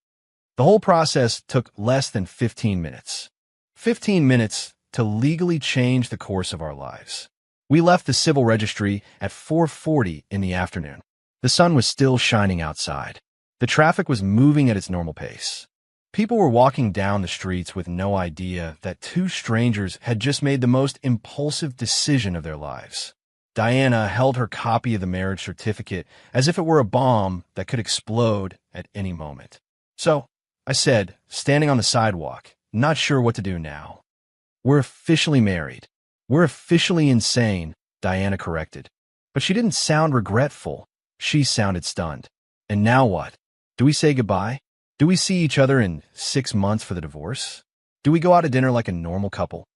The whole process took less than 15 minutes. 15 minutes to legally change the course of our lives. We left the civil registry at 4:40 in the afternoon. The sun was still shining outside. The traffic was moving at its normal pace. People were walking down the streets with no idea that two strangers had just made the most impulsive decision of their lives. Diana held her copy of the marriage certificate as if it were a bomb that could explode at any moment. "So," I said, standing on the sidewalk, not sure what to do now. "We're officially married." "We're officially insane," Diana corrected. But she didn't sound regretful. She sounded stunned. "And now what? Do we say goodbye? Do we see each other in 6 months for the divorce? Do we go out to dinner like a normal couple?"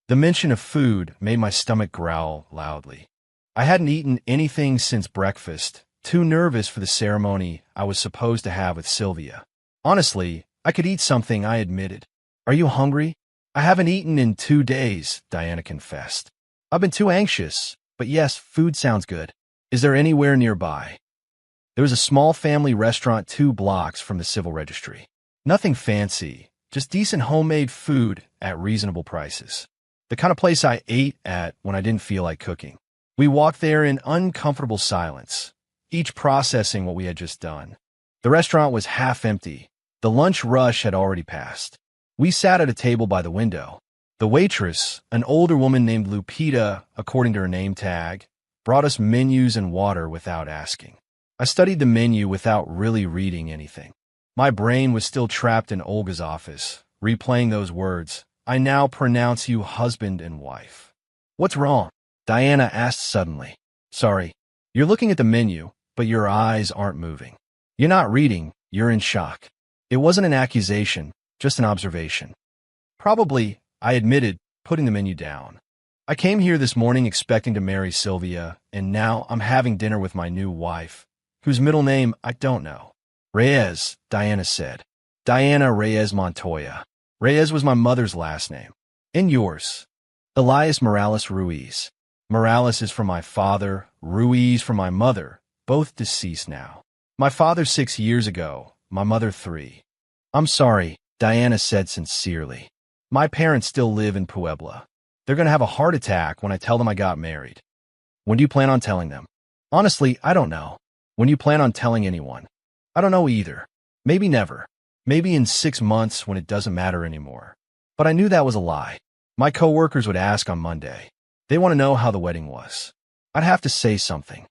The mention of food made my stomach growl loudly. I hadn't eaten anything since breakfast, too nervous for the ceremony I was supposed to have with Sylvia. "Honestly, I could eat something," I admitted. "Are you hungry?" "I haven't eaten in 2 days," Diana confessed. "I've been too anxious, but yes, food sounds good. Is there anywhere nearby?" There was a small family restaurant 2 blocks from the civil registry. Nothing fancy, just decent homemade food at reasonable prices. The kind of place I ate at when I didn't feel like cooking. We walked there in uncomfortable silence, each processing what we had just done. The restaurant was half empty. The lunch rush had already passed. We sat at a table by the window. The waitress, an older woman named Lupita, according to her name tag, brought us menus and water without asking. I studied the menu without really reading anything. My brain was still trapped in Olga's office, replaying those words. "I now pronounce you husband and wife." "What's wrong?" Diana asked suddenly. "Sorry, you're looking at the menu, but your eyes aren't moving. You're not reading, you're in shock." It wasn't an accusation, just an observation. "Probably," I admitted, putting the menu down. "I came here this morning expecting to marry Sylvia, and now I'm having dinner with my new wife, whose middle name I don't know." "Reyes," Diana said. "Diana Reyes Montoya. Reyes was my mother's last name." "And yours?" "Elias Morales Ruiz. Morales is from my father, Ruiz from my mother, both deceased now. My father 6 years ago, my mother 3. "I'm sorry," Diana said sincerely. "My parents still live in Puebla. They're going to have a heart attack when I tell them I got married." "When do you plan on telling them?" "Honestly, I don't know." "When do you plan on telling anyone?" "I don't know either. Maybe never. Maybe in 6 months when it doesn't matter anymore." But I knew that was a lie. My coworkers would ask on Monday. They want to know how the wedding was. I'd have to say something.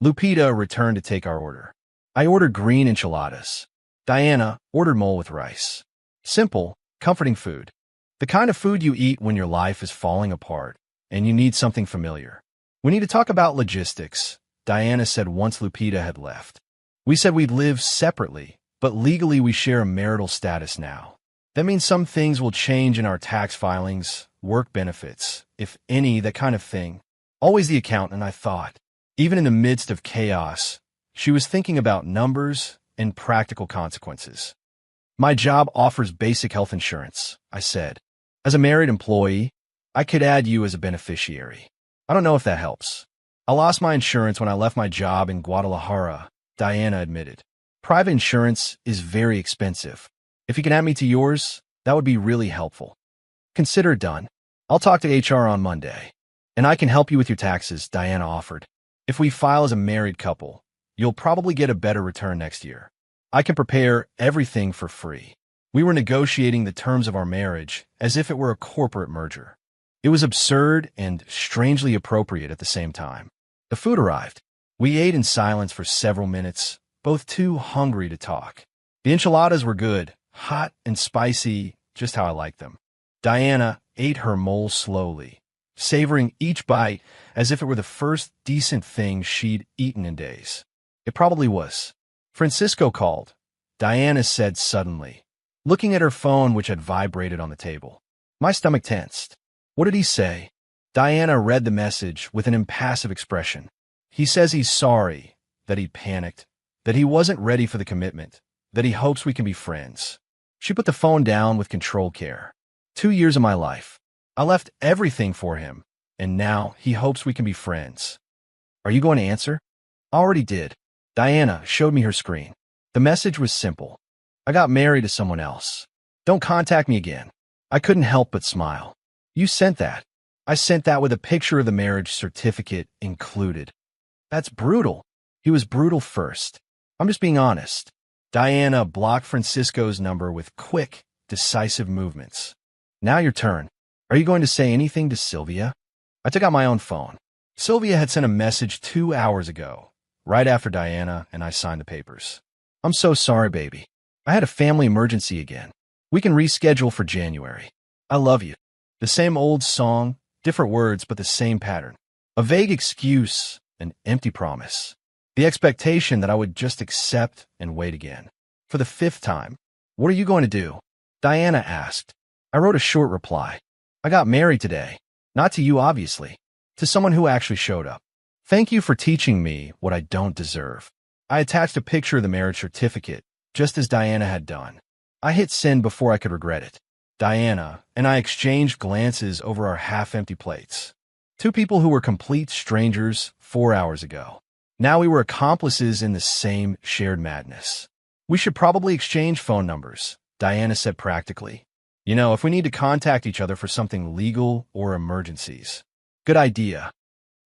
Lupita returned to take our order. I ordered green enchiladas. Diana ordered mole with rice. Simple, comforting food. The kind of food you eat when your life is falling apart and you need something familiar. "We need to talk about logistics," Diana said once Lupita had left. "We said we'd live separately, but legally we share a marital status now. That means some things will change in our tax filings, work benefits, if any, that kind of thing." Always the accountant, I thought. Even in the midst of chaos, she was thinking about numbers and practical consequences. "My job offers basic health insurance," I said. "As a married employee, I could add you as a beneficiary. I don't know if that helps." "I lost my insurance when I left my job in Guadalajara," Diana admitted. "Private insurance is very expensive. If you can add me to yours, that would be really helpful." "Consider it done. I'll talk to HR on Monday. And I can help you with your taxes," Diana offered. "If we file as a married couple, you'll probably get a better return next year. I can prepare everything for free." We were negotiating the terms of our marriage as if it were a corporate merger. It was absurd and strangely appropriate at the same time. The food arrived. We ate in silence for several minutes, both too hungry to talk. The enchiladas were good, hot and spicy, just how I liked them. Diana ate her mole slowly, savoring each bite as if it were the first decent thing she'd eaten in days. It probably was. "Francisco called," Diana said suddenly, looking at her phone which had vibrated on the table. My stomach tensed. "What did he say?" Diana read the message with an impassive expression. "He says he's sorry, that he panicked, that he wasn't ready for the commitment, that he hopes we can be friends." She put the phone down with controlled care. 2 years of my life. I left everything for him, and now he hopes we can be friends. Are you going to answer? I already did. Diana showed me her screen. The message was simple. I got married to someone else. Don't contact me again. I couldn't help but smile. You sent that. I sent that with a picture of the marriage certificate included. That's brutal. He was brutal first. I'm just being honest. Diana blocked Francisco's number with quick, decisive movements. Now your turn. Are you going to say anything to Sylvia? I took out my own phone. Sylvia had sent a message 2 hours ago, right after Diana and I signed the papers. I'm so sorry, baby. I had a family emergency again. We can reschedule for January. I love you. The same old song, different words, but the same pattern. A vague excuse, an empty promise. The expectation that I would just accept and wait again. For the 5th time. What are you going to do? Diana asked. I wrote a short reply. I got married today. Not to you, obviously. To someone who actually showed up. Thank you for teaching me what I don't deserve. I attached a picture of the marriage certificate, just as Diana had done. I hit send before I could regret it. Diana and I exchanged glances over our half-empty plates. Two people who were complete strangers 4 hours ago. Now we were accomplices in the same shared madness. We should probably exchange phone numbers, Diana said practically. You know, if we need to contact each other for something legal or emergencies. Good idea.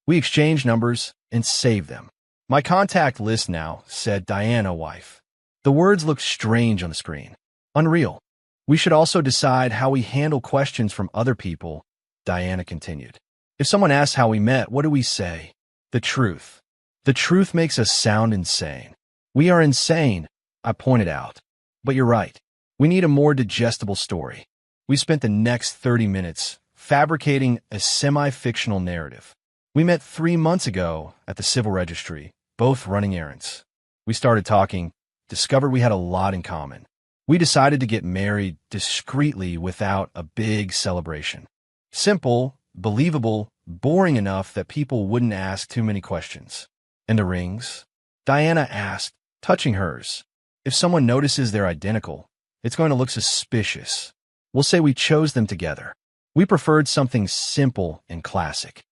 We exchanged numbers and saved them. My contact list now, said Diana, wife. The words looked strange on the screen. Unreal. We should also decide how we handle questions from other people, Diana continued. If someone asks how we met, what do we say? The truth. The truth makes us sound insane. We are insane, I pointed out. But you're right. We need a more digestible story. We spent the next 30 minutes fabricating a semi-fictional narrative. We met 3 months ago at the civil registry, both running errands. We started talking, discovered we had a lot in common. We decided to get married discreetly without a big celebration. Simple, believable, boring enough that people wouldn't ask too many questions. And the rings? Diana asked, touching hers. If someone notices they're identical, it's going to look suspicious. We'll say we chose them together. We preferred something simple and classic.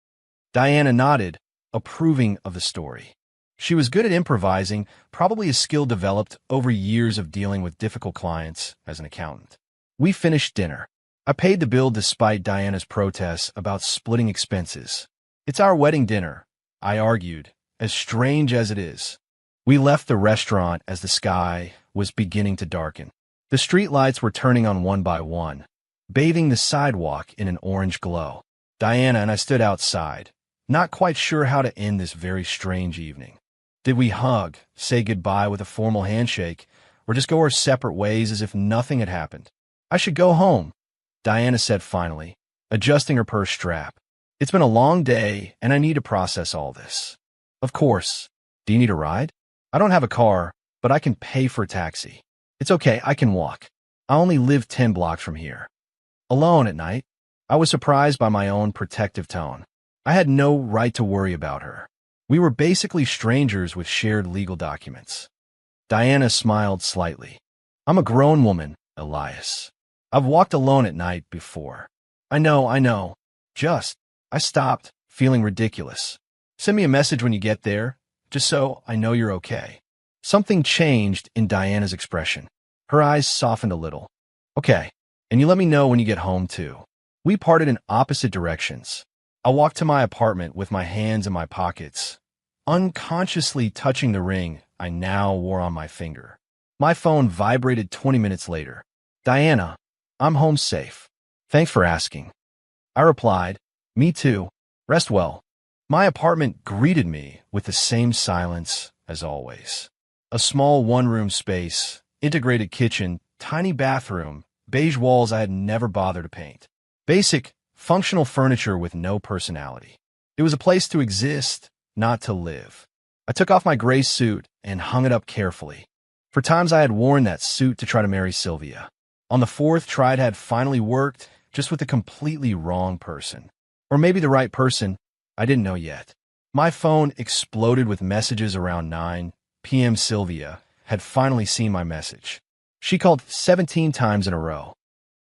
Diana nodded, approving of the story. She was good at improvising, probably a skill developed over years of dealing with difficult clients as an accountant. We finished dinner. I paid the bill despite Diana's protests about splitting expenses. It's our wedding dinner, I argued, as strange as it is. We left the restaurant as the sky was beginning to darken. The streetlights were turning on one by one, bathing the sidewalk in an orange glow. Diana and I stood outside, not quite sure how to end this very strange evening. Did we hug, say goodbye with a formal handshake, or just go our separate ways as if nothing had happened? I should go home, Diana said finally, adjusting her purse strap. It's been a long day, and I need to process all this. Of course. Do you need a ride? I don't have a car, but I can pay for a taxi. It's okay, I can walk. I only live 10 blocks from here. Alone at night, I was surprised by my own protective tone. I had no right to worry about her. We were basically strangers with shared legal documents. Diana smiled slightly. I'm a grown woman, Elias. I've walked alone at night before. I know. I stopped, feeling ridiculous. Send me a message when you get there, just so I know you're okay. Something changed in Diana's expression. Her eyes softened a little. Okay, and you let me know when you get home, too. We parted in opposite directions. I walked to my apartment with my hands in my pockets, unconsciously touching the ring I now wore on my finger. My phone vibrated 20 minutes later. Diana, I'm home safe. Thanks for asking. I replied, me too. Rest well. My apartment greeted me with the same silence as always. A small one-room space, integrated kitchen, tiny bathroom, beige walls I had never bothered to paint. Basic, functional furniture with no personality. It was a place to exist, not to live. I took off my gray suit and hung it up carefully. For times I had worn that suit to try to marry Sylvia. On the 4th try it had finally worked, just with a completely wrong person. Or maybe the right person, I didn't know yet. My phone exploded with messages around 9 p.m. Sylvia had finally seen my message. She called 17 times in a row.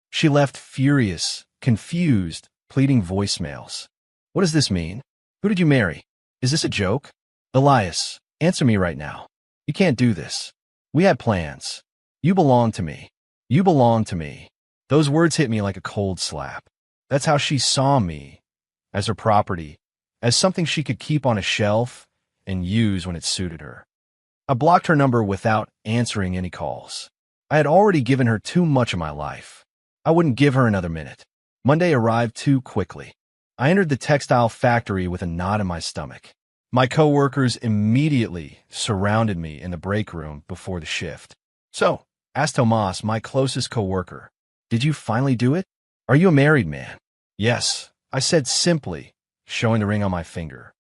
She left furious, confused, pleading voicemails. What does this mean? Who did you marry? Is this a joke? Elias, answer me right now. You can't do this. We had plans. You belong to me. You belong to me. Those words hit me like a cold slap. That's how she saw me, as her property, as something she could keep on a shelf and use when it suited her. I blocked her number without answering any calls. I had already given her too much of my life. I wouldn't give her another minute. Monday arrived too quickly. I entered the textile factory with a knot in my stomach. My coworkers immediately surrounded me in the break room before the shift. So, asked Tomas, my closest coworker, did you finally do it? Are you a married man? Yes, I said simply, showing the ring on my finger.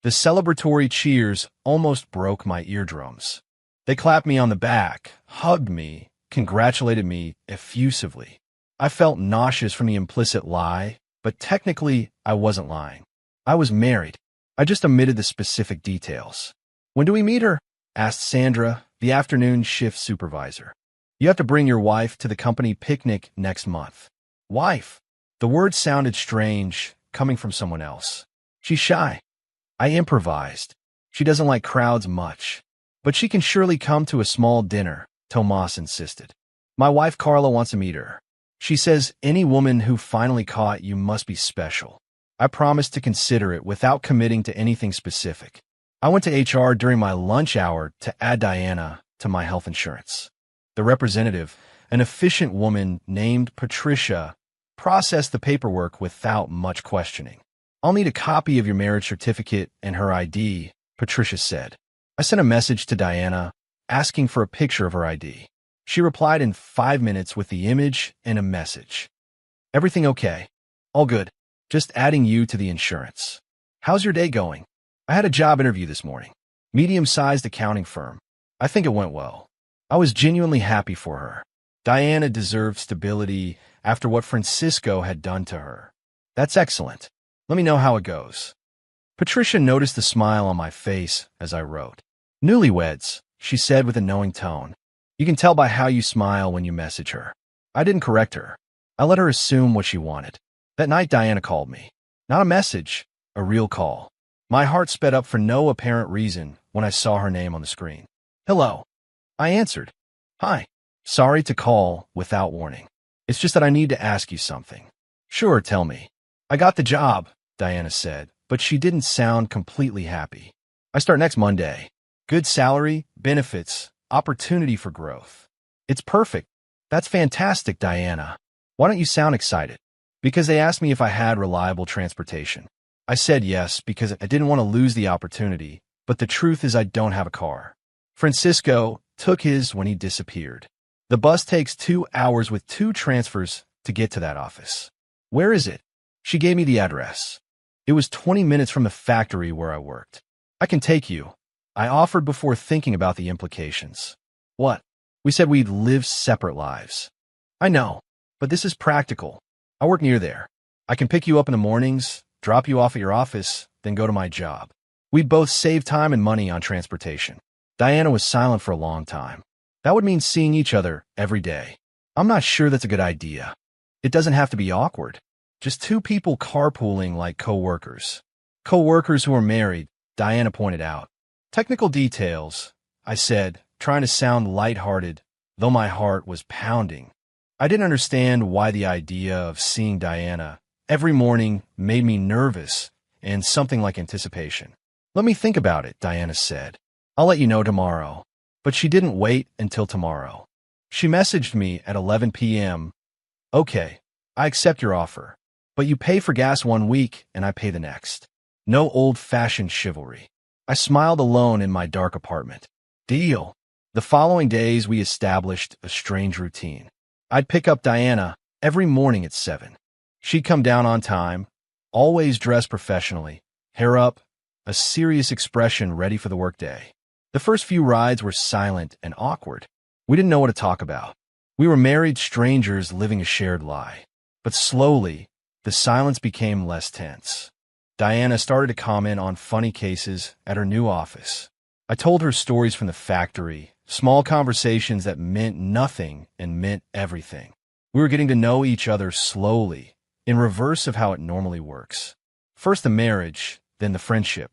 The celebratory cheers almost broke my eardrums. They clapped me on the back, hugged me, congratulated me effusively. I felt nauseous from the implicit lie, but technically I wasn't lying. I was married. I just omitted the specific details. When do we meet her? Asked Sandra, the afternoon shift supervisor. You have to bring your wife to the company picnic next month. Wife. The word sounded strange, coming from someone else. She's shy. I improvised. She doesn't like crowds much. But she can surely come to a small dinner, Tomas insisted. My wife Carla wants to meet her. She says any woman who finally caught you must be special. I promised to consider it without committing to anything specific. I went to HR during my lunch hour to add Diana to my health insurance. The representative, an efficient woman named Patricia, processed the paperwork without much questioning. I'll need a copy of your marriage certificate and her ID, Patricia said. I sent a message to Diana asking for a picture of her ID. She replied in 5 minutes with the image and a message. Everything okay? All good. Just adding you to the insurance. How's your day going? I had a job interview this morning. Medium-sized accounting firm. I think it went well. I was genuinely happy for her. Diana deserved stability after what Francisco had done to her. That's excellent. Let me know how it goes. Patricia noticed the smile on my face as I wrote. Newlyweds, she said with a knowing tone. You can tell by how you smile when you message her. I didn't correct her. I let her assume what she wanted. That night, Diana called me. Not a message, a real call. My heart sped up for no apparent reason when I saw her name on the screen. Hello. I answered. Hi. Sorry to call without warning. It's just that I need to ask you something. Sure, tell me. I got the job, Diana said, but she didn't sound completely happy. I start next Monday. Good salary, benefits, opportunity for growth. It's perfect. That's fantastic, Diana. Why don't you sound excited? Because they asked me if I had reliable transportation. I said yes because I didn't want to lose the opportunity, but the truth is I don't have a car. Francisco took his when he disappeared. The bus takes 2 hours with 2 transfers to get to that office. Where is it? She gave me the address. It was 20 minutes from the factory where I worked. I can take you. I offered before thinking about the implications. What? We said we'd live separate lives. I know, but this is practical. I work near there. I can pick you up in the mornings, drop you off at your office, then go to my job. We'd both save time and money on transportation. Diana was silent for a long time. That would mean seeing each other every day. I'm not sure that's a good idea. It doesn't have to be awkward. Just 2 people carpooling like co-workers. Co-workers who are married, Diana pointed out. Technical details, I said, trying to sound lighthearted, though my heart was pounding. I didn't understand why the idea of seeing Diana every morning made me nervous and something like anticipation. Let me think about it, Diana said. I'll let you know tomorrow. But she didn't wait until tomorrow. She messaged me at 11 p.m. Okay, I accept your offer. But you pay for gas 1 week and I pay the next. No old-fashioned chivalry. I smiled alone in my dark apartment. Deal. The following days we established a strange routine. I'd pick up Diana every morning at 7. She'd come down on time, always dressed professionally, hair up, a serious expression ready for the workday. The first few rides were silent and awkward. We didn't know what to talk about. We were married strangers living a shared lie. But slowly, the silence became less tense. Diana started to comment on funny cases at her new office. I told her stories from the factory, small conversations that meant nothing and meant everything. We were getting to know each other slowly, in reverse of how it normally works. First the marriage, then the friendship.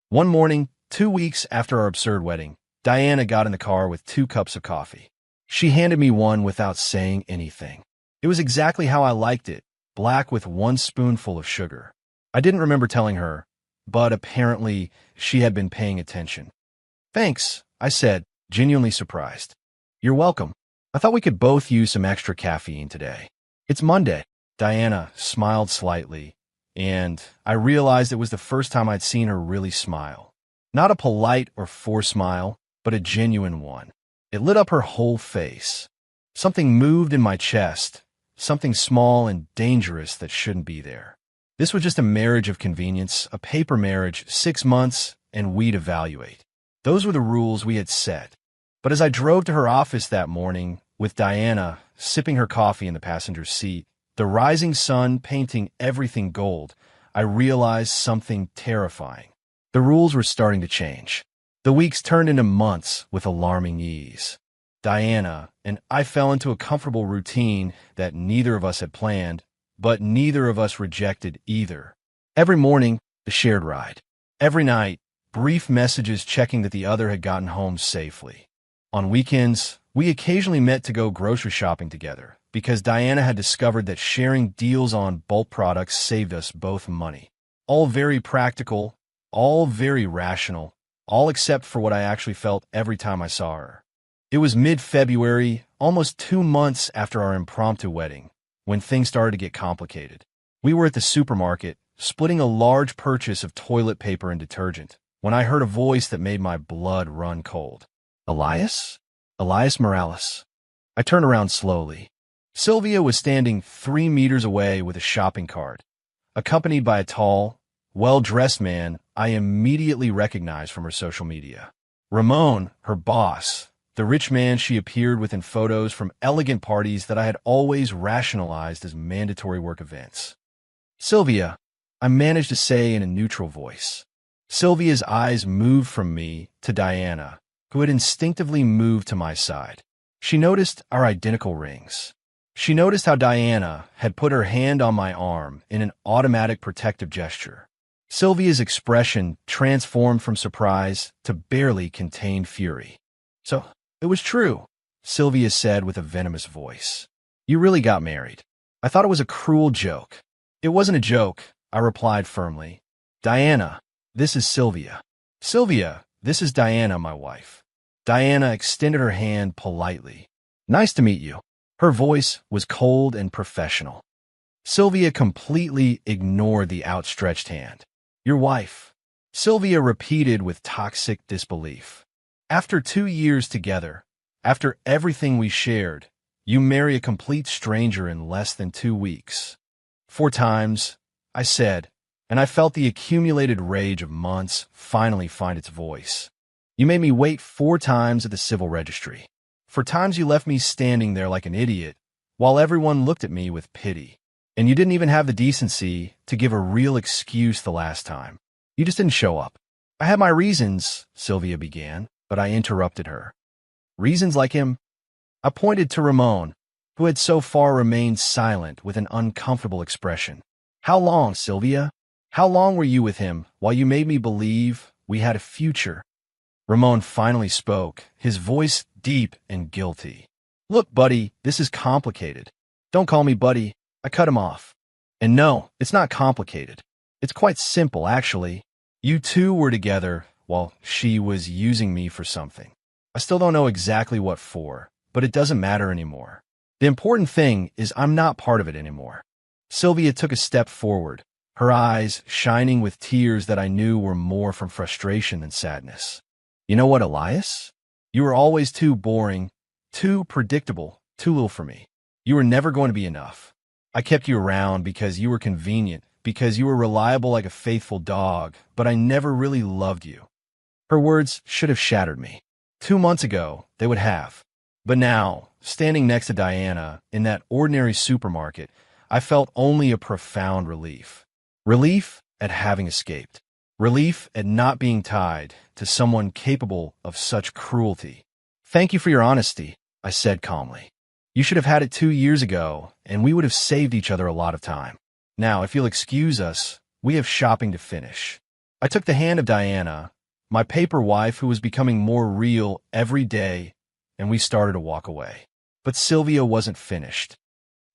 One morning, 2 weeks after our absurd wedding, Diana got in the car with 2 cups of coffee. She handed me one without saying anything. It was exactly how I liked it, black with 1 spoonful of sugar. I didn't remember telling her, but apparently she had been paying attention. Thanks, I said, genuinely surprised. You're welcome. I thought we could both use some extra caffeine today. It's Monday. Diana smiled slightly, and I realized it was the first time I'd seen her really smile. Not a polite or forced smile, but a genuine one. It lit up her whole face. Something moved in my chest, something small and dangerous that shouldn't be there. This was just a marriage of convenience, a paper marriage, 6 months, and we'd evaluate. Those were the rules we had set. But as I drove to her office that morning, with Diana sipping her coffee in the passenger seat, the rising sun painting everything gold, I realized something terrifying. The rules were starting to change. The weeks turned into months with alarming ease. Diana and I fell into a comfortable routine that neither of us had planned, but neither of us rejected either. Every morning, the shared ride. Every night, brief messages checking that the other had gotten home safely. On weekends, we occasionally met to go grocery shopping together because Diana had discovered that sharing deals on bulk products saved us both money. All very practical, all very rational, all except for what I actually felt every time I saw her. It was mid-February, almost 2 months after our impromptu wedding, when things started to get complicated. We were at the supermarket, splitting a large purchase of toilet paper and detergent, when I heard a voice that made my blood run cold. Elias? Elias Morales. I turned around slowly. Sylvia was standing 3 meters away with a shopping cart, accompanied by a tall, well-dressed man I immediately recognized from her social media. Ramon, her boss, the rich man she appeared with in photos from elegant parties that I had always rationalized as mandatory work events. Sylvia, I managed to say in a neutral voice. Sylvia's eyes moved from me to Diana, who had instinctively moved to my side. She noticed our identical rings. She noticed how Diana had put her hand on my arm in an automatic protective gesture. Sylvia's expression transformed from surprise to barely contained fury. So, it was true, Sylvia said with a venomous voice. You really got married. I thought it was a cruel joke. It wasn't a joke, I replied firmly. Diana, this is Sylvia. Sylvia, this is Diana, my wife. Diana extended her hand politely. Nice to meet you. Her voice was cold and professional. Sylvia completely ignored the outstretched hand. Your wife. Sylvia repeated with toxic disbelief. After 2 years together, after everything we shared, you marry a complete stranger in less than 2 weeks. 4 times, I said, and I felt the accumulated rage of months finally find its voice. You made me wait 4 times at the civil registry. 4 times you left me standing there like an idiot, while everyone looked at me with pity. And you didn't even have the decency to give a real excuse the last time. You just didn't show up. I had my reasons, Sylvia began, but I interrupted her. Reasons like him? I pointed to Ramon, who had so far remained silent with an uncomfortable expression. How long, Sylvia? How long were you with him while you made me believe we had a future? Ramon finally spoke, his voice deep and guilty. Look, buddy, this is complicated. Don't call me buddy. I cut him off. And no, it's not complicated. It's quite simple, actually. You two were together while she was using me for something. I still don't know exactly what for, but it doesn't matter anymore. The important thing is I'm not part of it anymore. Sylvia took a step forward, her eyes shining with tears that I knew were more from frustration than sadness. You know what, Elias? You were always too boring, too predictable, too little for me. You were never going to be enough. I kept you around because you were convenient, because you were reliable like a faithful dog, but I never really loved you. Her words should have shattered me. 2 months ago, they would have. But now, standing next to Diana in that ordinary supermarket, I felt only a profound relief. Relief at having escaped. Relief at not being tied to someone capable of such cruelty. Thank you for your honesty, I said calmly. You should have had it 2 years ago, and we would have saved each other a lot of time. Now, if you'll excuse us, We have shopping to finish. I took the hand of Diana, my paper wife who was becoming more real every day, and we started to walk away. But Sylvia wasn't finished.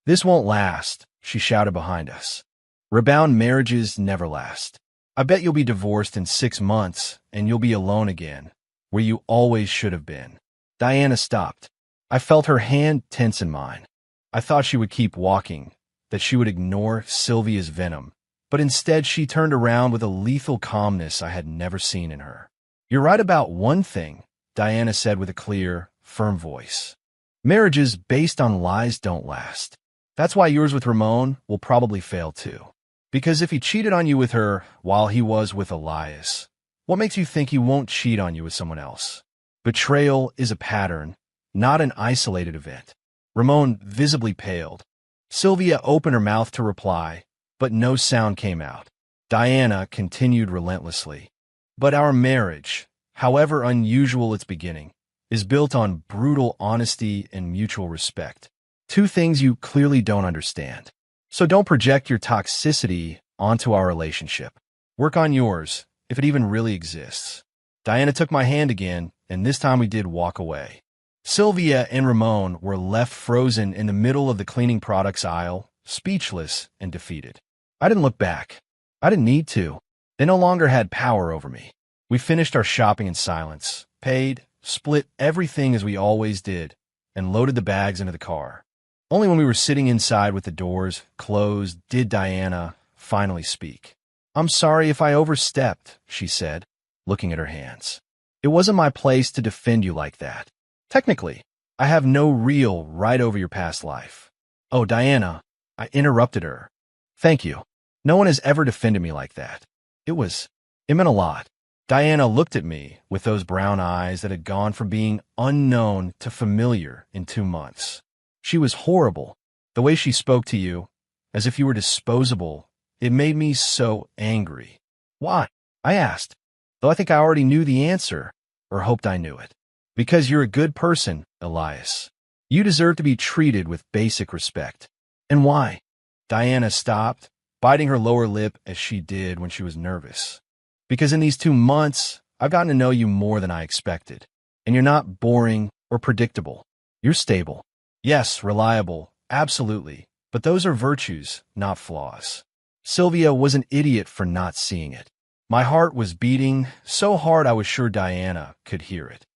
"This won't last," she shouted behind us. "Rebound marriages never last. I bet you'll be divorced in 6 months, and you'll be alone again, where you always should have been." Diana stopped. I felt her hand tense in mine. I thought she would keep walking, that she would ignore Sylvia's venom, but instead she turned around with a lethal calmness I had never seen in her. "You're right about one thing," Diana said with a clear, firm voice. "Marriages based on lies don't last. That's why yours with Ramon will probably fail too. Because if he cheated on you with her while he was with Elias, what makes you think he won't cheat on you with someone else? Betrayal is a pattern, not an isolated event." Ramon visibly paled. Sylvia opened her mouth to reply, but no sound came out. Diana continued relentlessly. "But our marriage, however unusual its beginning, is built on brutal honesty and mutual respect. Two things you clearly don't understand. So don't project your toxicity onto our relationship. Work on yours, if it even really exists." Diana took my hand again, and this time we did walk away. Sylvia and Ramon were left frozen in the middle of the cleaning products aisle, speechless and defeated. I didn't look back. I didn't need to. They no longer had power over me. We finished our shopping in silence, paid, split everything as we always did, and loaded the bags into the car. Only when we were sitting inside with the doors closed did Diana finally speak. "I'm sorry if I overstepped," she said, looking at her hands. "It wasn't my place to defend you like that. Technically, I have no real right over your past life." "Oh, Diana," I interrupted her. "Thank you. No one has ever defended me like that. It meant a lot." Diana looked at me with those brown eyes that had gone from being unknown to familiar in 2 months. "She was horrible. The way she spoke to you, as if you were disposable, it made me so angry." "Why?" I asked, though I think I already knew the answer, or hoped I knew it. "Because you're a good person, Elias. You deserve to be treated with basic respect." "And why?" Diana stopped, biting her lower lip as she did when she was nervous. "Because in these 2 months, I've gotten to know you more than I expected. And you're not boring or predictable. You're stable. Yes, reliable, absolutely. But those are virtues, not flaws." Sylvia was an idiot for not seeing it. My heart was beating so hard I was sure Diana could hear it.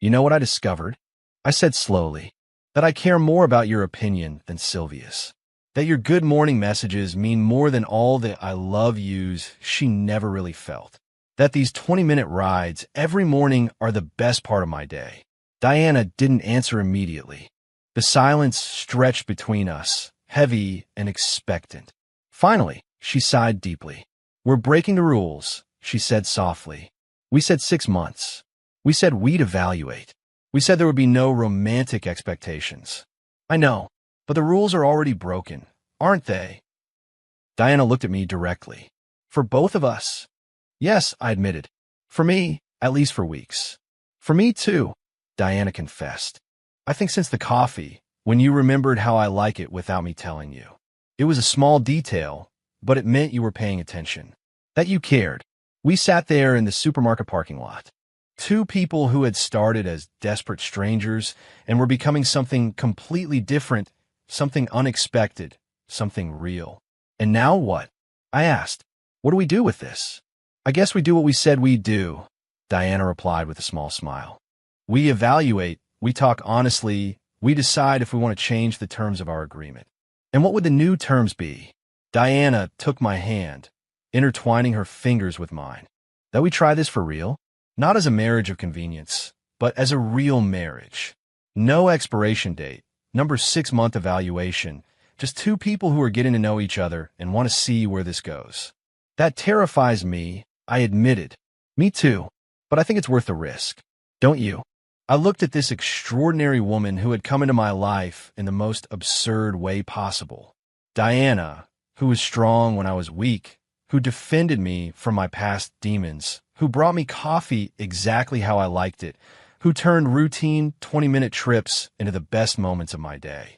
"You know what I discovered?" I said slowly. "That I care more about your opinion than Sylvia's. That your good morning messages mean more than all the I love yous she never really felt. That these 20-minute rides every morning are the best part of my day." Diana didn't answer immediately. The silence stretched between us, heavy and expectant. Finally, she sighed deeply. "We're breaking the rules," she said softly. "We said 6 months. We said we'd evaluate. We said there would be no romantic expectations." "I know, but the rules are already broken, aren't they?" Diana looked at me directly. "For both of us?" "Yes," I admitted. "For me, at least for weeks." "For me too," Diana confessed. "I think since the coffee, when you remembered how I like it without me telling you. It was a small detail, but it meant you were paying attention. That you cared." We sat there in the supermarket parking lot. 2 people who had started as desperate strangers and were becoming something completely different, something unexpected, something real. "And now what?" I asked. "What do we do with this?" "I guess we do what we said we'd do," Diana replied with a small smile. "We evaluate, we talk honestly, we decide if we want to change the terms of our agreement." "And what would the new terms be?" Diana took my hand, intertwining her fingers with mine. "That we try this for real? Not as a marriage of convenience, but as a real marriage. No expiration date, number 6-month evaluation, just 2 people who are getting to know each other and want to see where this goes." "That terrifies me," I admitted. "Me too, but I think it's worth the risk. Don't you?" I looked at this extraordinary woman who had come into my life in the most absurd way possible. Diana, who was strong when I was weak, who defended me from my past demons, who brought me coffee exactly how I liked it, who turned routine 20-minute trips into the best moments of my day.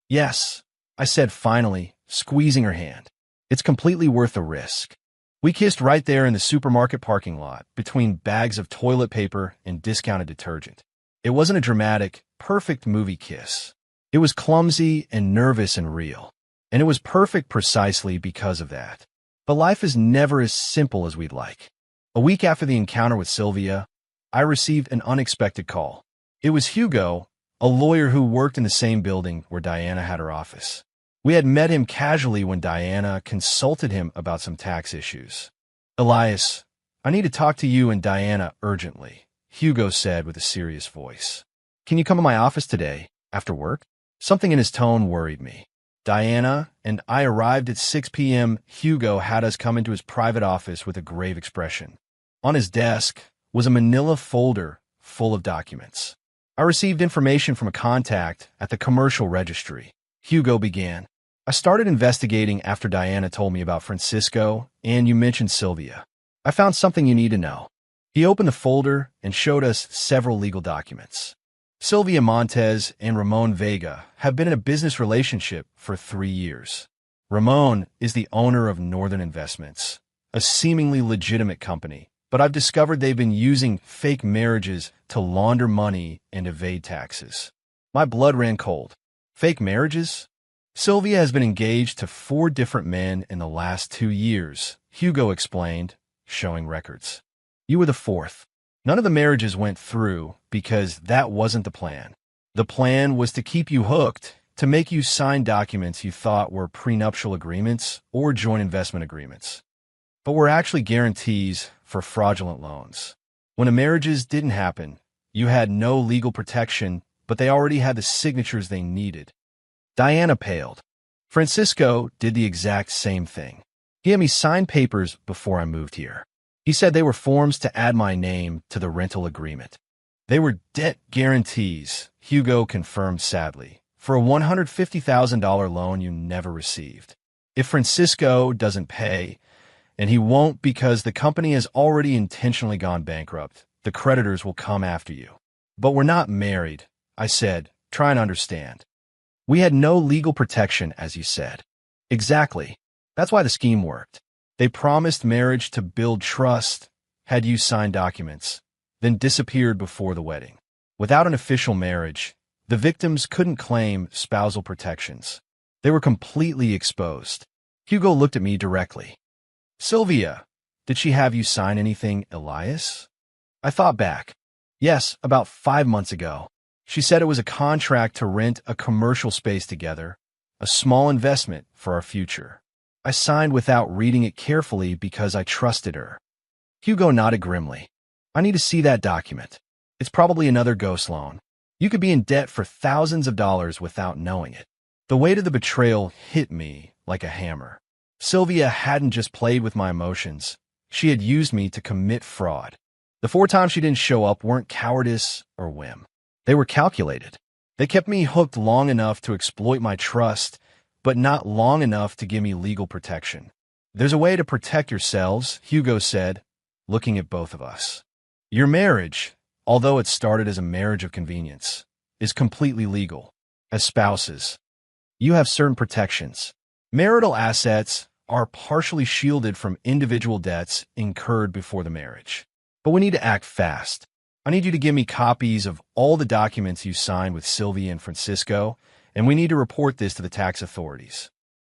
"Yes," I said finally, squeezing her hand. "It's completely worth the risk." We kissed right there in the supermarket parking lot, between bags of toilet paper and discounted detergent. It wasn't a dramatic, perfect movie kiss. It was clumsy and nervous and real. And it was perfect precisely because of that. But life is never as simple as we'd like. A week after the encounter with Sylvia, I received an unexpected call. It was Hugo, a lawyer who worked in the same building where Diana had her office. We had met him casually when Diana consulted him about some tax issues. "Elias, I need to talk to you and Diana urgently," Hugo said with a serious voice. "Can you come to my office today, after work?" Something in his tone worried me. Diana and I arrived at 6 p.m. Hugo had us come into his private office with a grave expression. On his desk was a manila folder full of documents. "I received information from a contact at the commercial registry," Hugo began. "I started investigating after Diana told me about Francisco, and you mentioned Sylvia. I found something you need to know." He opened the folder and showed us several legal documents. Sylvia Montez and Ramon Vega have been in a business relationship for 3 years. Ramon is the owner of Northern Investments, a seemingly legitimate company, but I've discovered they've been using fake marriages to launder money and evade taxes. My blood ran cold. Fake marriages? Sylvia has been engaged to 4 different men in the last 2 years, Hugo explained, showing records. "You were the 4th. None of the marriages went through because that wasn't the plan. The plan was to keep you hooked, to make you sign documents you thought were prenuptial agreements or joint investment agreements, but were actually guarantees for fraudulent loans. When the marriages didn't happen, you had no legal protection, but they already had the signatures they needed." Diana paled. "Francisco did the exact same thing. He had me sign papers before I moved here. He said they were forms to add my name to the rental agreement. They were debt guarantees," Hugo confirmed sadly, "for a $150,000 loan you never received. If Francisco doesn't pay, and he won't because the company has already intentionally gone bankrupt, the creditors will come after you." "But we're not married," I said, trying to understand. "We had no legal protection, as you said." "Exactly. That's why the scheme worked. They promised marriage to build trust, had you sign documents, then disappeared before the wedding. Without an official marriage, the victims couldn't claim spousal protections. They were completely exposed." Hugo looked at me directly. "Sylvia, did she have you sign anything, Elias?" I thought back. Yes, about 5 months ago. She said it was a contract to rent a commercial space together, a small investment for our future. I signed without reading it carefully because I trusted her. Hugo nodded grimly. "I need to see that document. It's probably another ghost loan. You could be in debt for thousands of dollars without knowing it." The weight of the betrayal hit me like a hammer. Sylvia hadn't just played with my emotions. She had used me to commit fraud. The 4 times she didn't show up weren't cowardice or whim. They were calculated. They kept me hooked long enough to exploit my trust, but not long enough to give me legal protection. "There's a way to protect yourselves," Hugo said, looking at both of us. "Your marriage, although it started as a marriage of convenience, is completely legal. As spouses, you have certain protections. Marital assets are partially shielded from individual debts incurred before the marriage. But we need to act fast. I need you to give me copies of all the documents you signed with Sylvia and Francisco, and we need to report this to the tax authorities."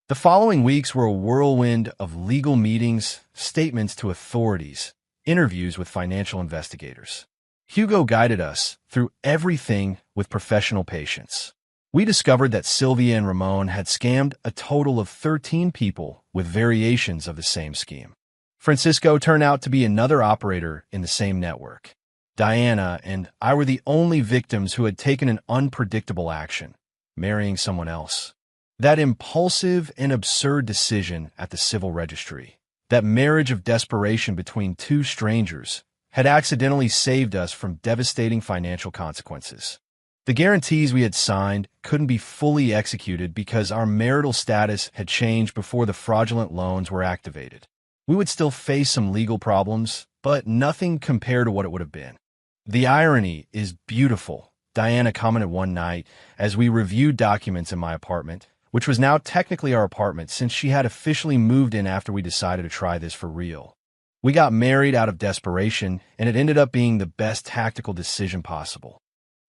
The following weeks were a whirlwind of legal meetings, statements to authorities, interviews with financial investigators. Hugo guided us through everything with professional patience. We discovered that Sylvia and Ramon had scammed a total of 13 people with variations of the same scheme. Francisco turned out to be another operator in the same network. Diana and I were the only victims who had taken an unpredictable action, marrying someone else. That impulsive and absurd decision at the civil registry, that marriage of desperation between 2 strangers, had accidentally saved us from devastating financial consequences. The guarantees we had signed couldn't be fully executed because our marital status had changed before the fraudulent loans were activated. We would still face some legal problems, but nothing compared to what it would have been. "The irony is beautiful," Diana commented one night as we reviewed documents in my apartment. which was now technically our apartment since she had officially moved in after we decided to try this for real. We got married out of desperation, and it ended up being the best tactical decision possible.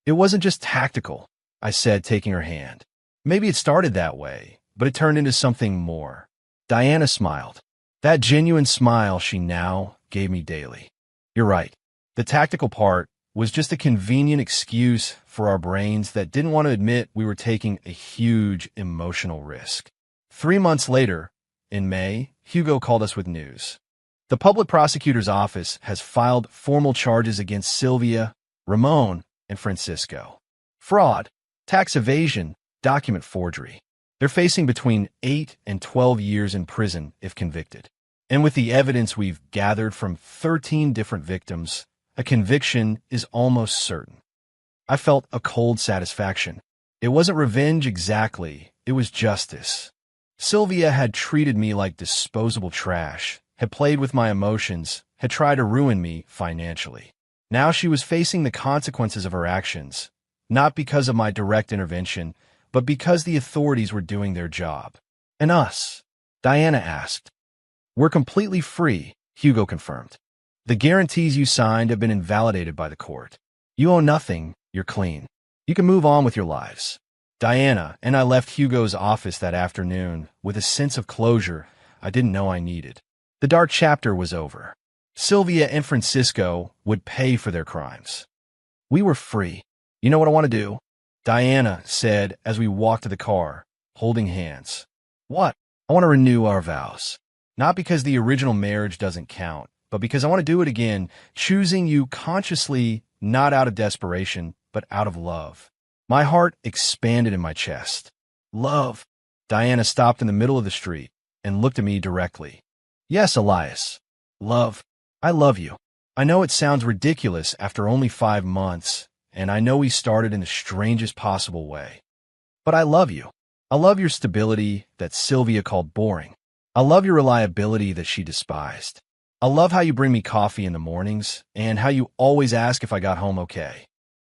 It wasn't just tactical, I said, taking her hand. Maybe it started that way, but it turned into something more. Diana smiled. That genuine smile she now gave me daily. You're right. The tactical part was just a convenient excuse for our brains that didn't want to admit we were taking a huge emotional risk. 3 months later, in May, Hugo called us with news. The public prosecutor's office has filed formal charges against Sylvia, Ramon, and Francisco. Fraud, tax evasion, document forgery. They're facing between 8 and 12 years in prison if convicted. And with the evidence we've gathered from 13 different victims, a conviction is almost certain. I felt a cold satisfaction. It wasn't revenge exactly, it was justice. Sylvia had treated me like disposable trash, had played with my emotions, had tried to ruin me financially. Now she was facing the consequences of her actions, not because of my direct intervention, but because the authorities were doing their job. And us? Diana asked. We're completely free, Hugo confirmed. The guarantees you signed have been invalidated by the court. You owe nothing, you're clean. You can move on with your lives. Diana and I left Hugo's office that afternoon with a sense of closure I didn't know I needed. The dark chapter was over. Sylvia and Francisco would pay for their crimes. We were free. You know what I want to do? Diana said as we walked to the car, holding hands. What? I want to renew our vows. Not because the original marriage doesn't count, but because I want to do it again, choosing you consciously, not out of desperation, but out of love. My heart expanded in my chest. Love. Diana stopped in the middle of the street and looked at me directly. Yes, Elias. Love. I love you. I know it sounds ridiculous after only 5 months, and I know we started in the strangest possible way. But I love you. I love your stability that Sylvia called boring. I love your reliability that she despised. I love how you bring me coffee in the mornings and how you always ask if I got home okay.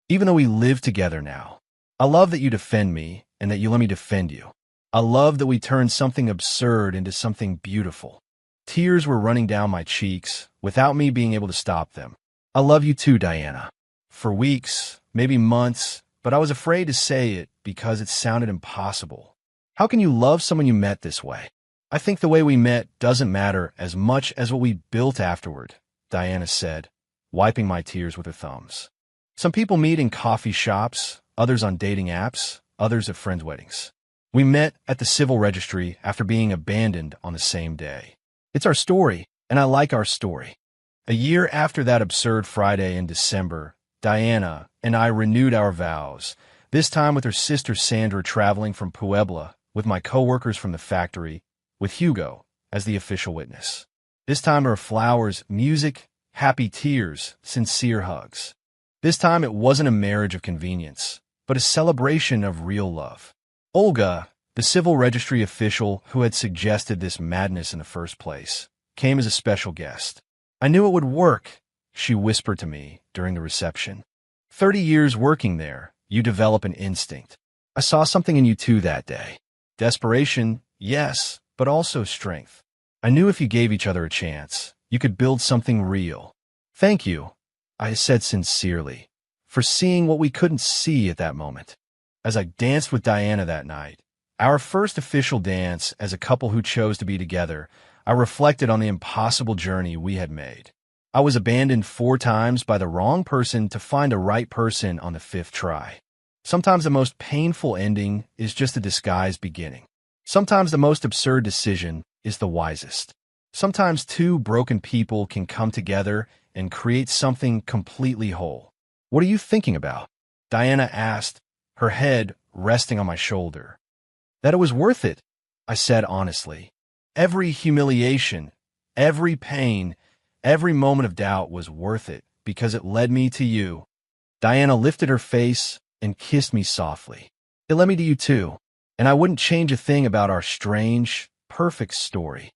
Even though we live together now, I love that you defend me and that you let me defend you. I love that we turned something absurd into something beautiful. Tears were running down my cheeks without me being able to stop them. I love you too, Diana. For weeks, maybe months, but I was afraid to say it because it sounded impossible. How can you love someone you met this way? I think the way we met doesn't matter as much as what we built afterward, Diana said, wiping my tears with her thumbs. Some people meet in coffee shops, others on dating apps, others at friends' weddings. We met at the civil registry after being abandoned on the same day. It's our story, and I like our story. A year after that absurd Friday in December, Diana and I renewed our vows, this time with her sister Sandra traveling from Puebla, with my coworkers from the factory, with Hugo as the official witness. This time there were flowers, music, happy tears, sincere hugs. This time it wasn't a marriage of convenience, but a celebration of real love. Olga, the civil registry official who had suggested this madness in the first place, came as a special guest. I knew it would work, she whispered to me during the reception. 30 years working there, you develop an instinct. I saw something in you too that day. Desperation, yes, but also strength. I knew if you gave each other a chance, you could build something real. Thank you, I said sincerely, for seeing what we couldn't see at that moment. As I danced with Diana that night, our first official dance as a couple who chose to be together, I reflected on the impossible journey we had made. I was abandoned 4 times by the wrong person to find a right person on the 5th try. Sometimes the most painful ending is just a disguised beginning. Sometimes the most absurd decision is the wisest. Sometimes 2 broken people can come together and create something completely whole. What are you thinking about? Diana asked, her head resting on my shoulder. That it was worth it, I said honestly. Every humiliation, every pain, every moment of doubt was worth it because it led me to you. Diana lifted her face and kissed me softly. It led me to you too, and I wouldn't change a thing about our strange, perfect story.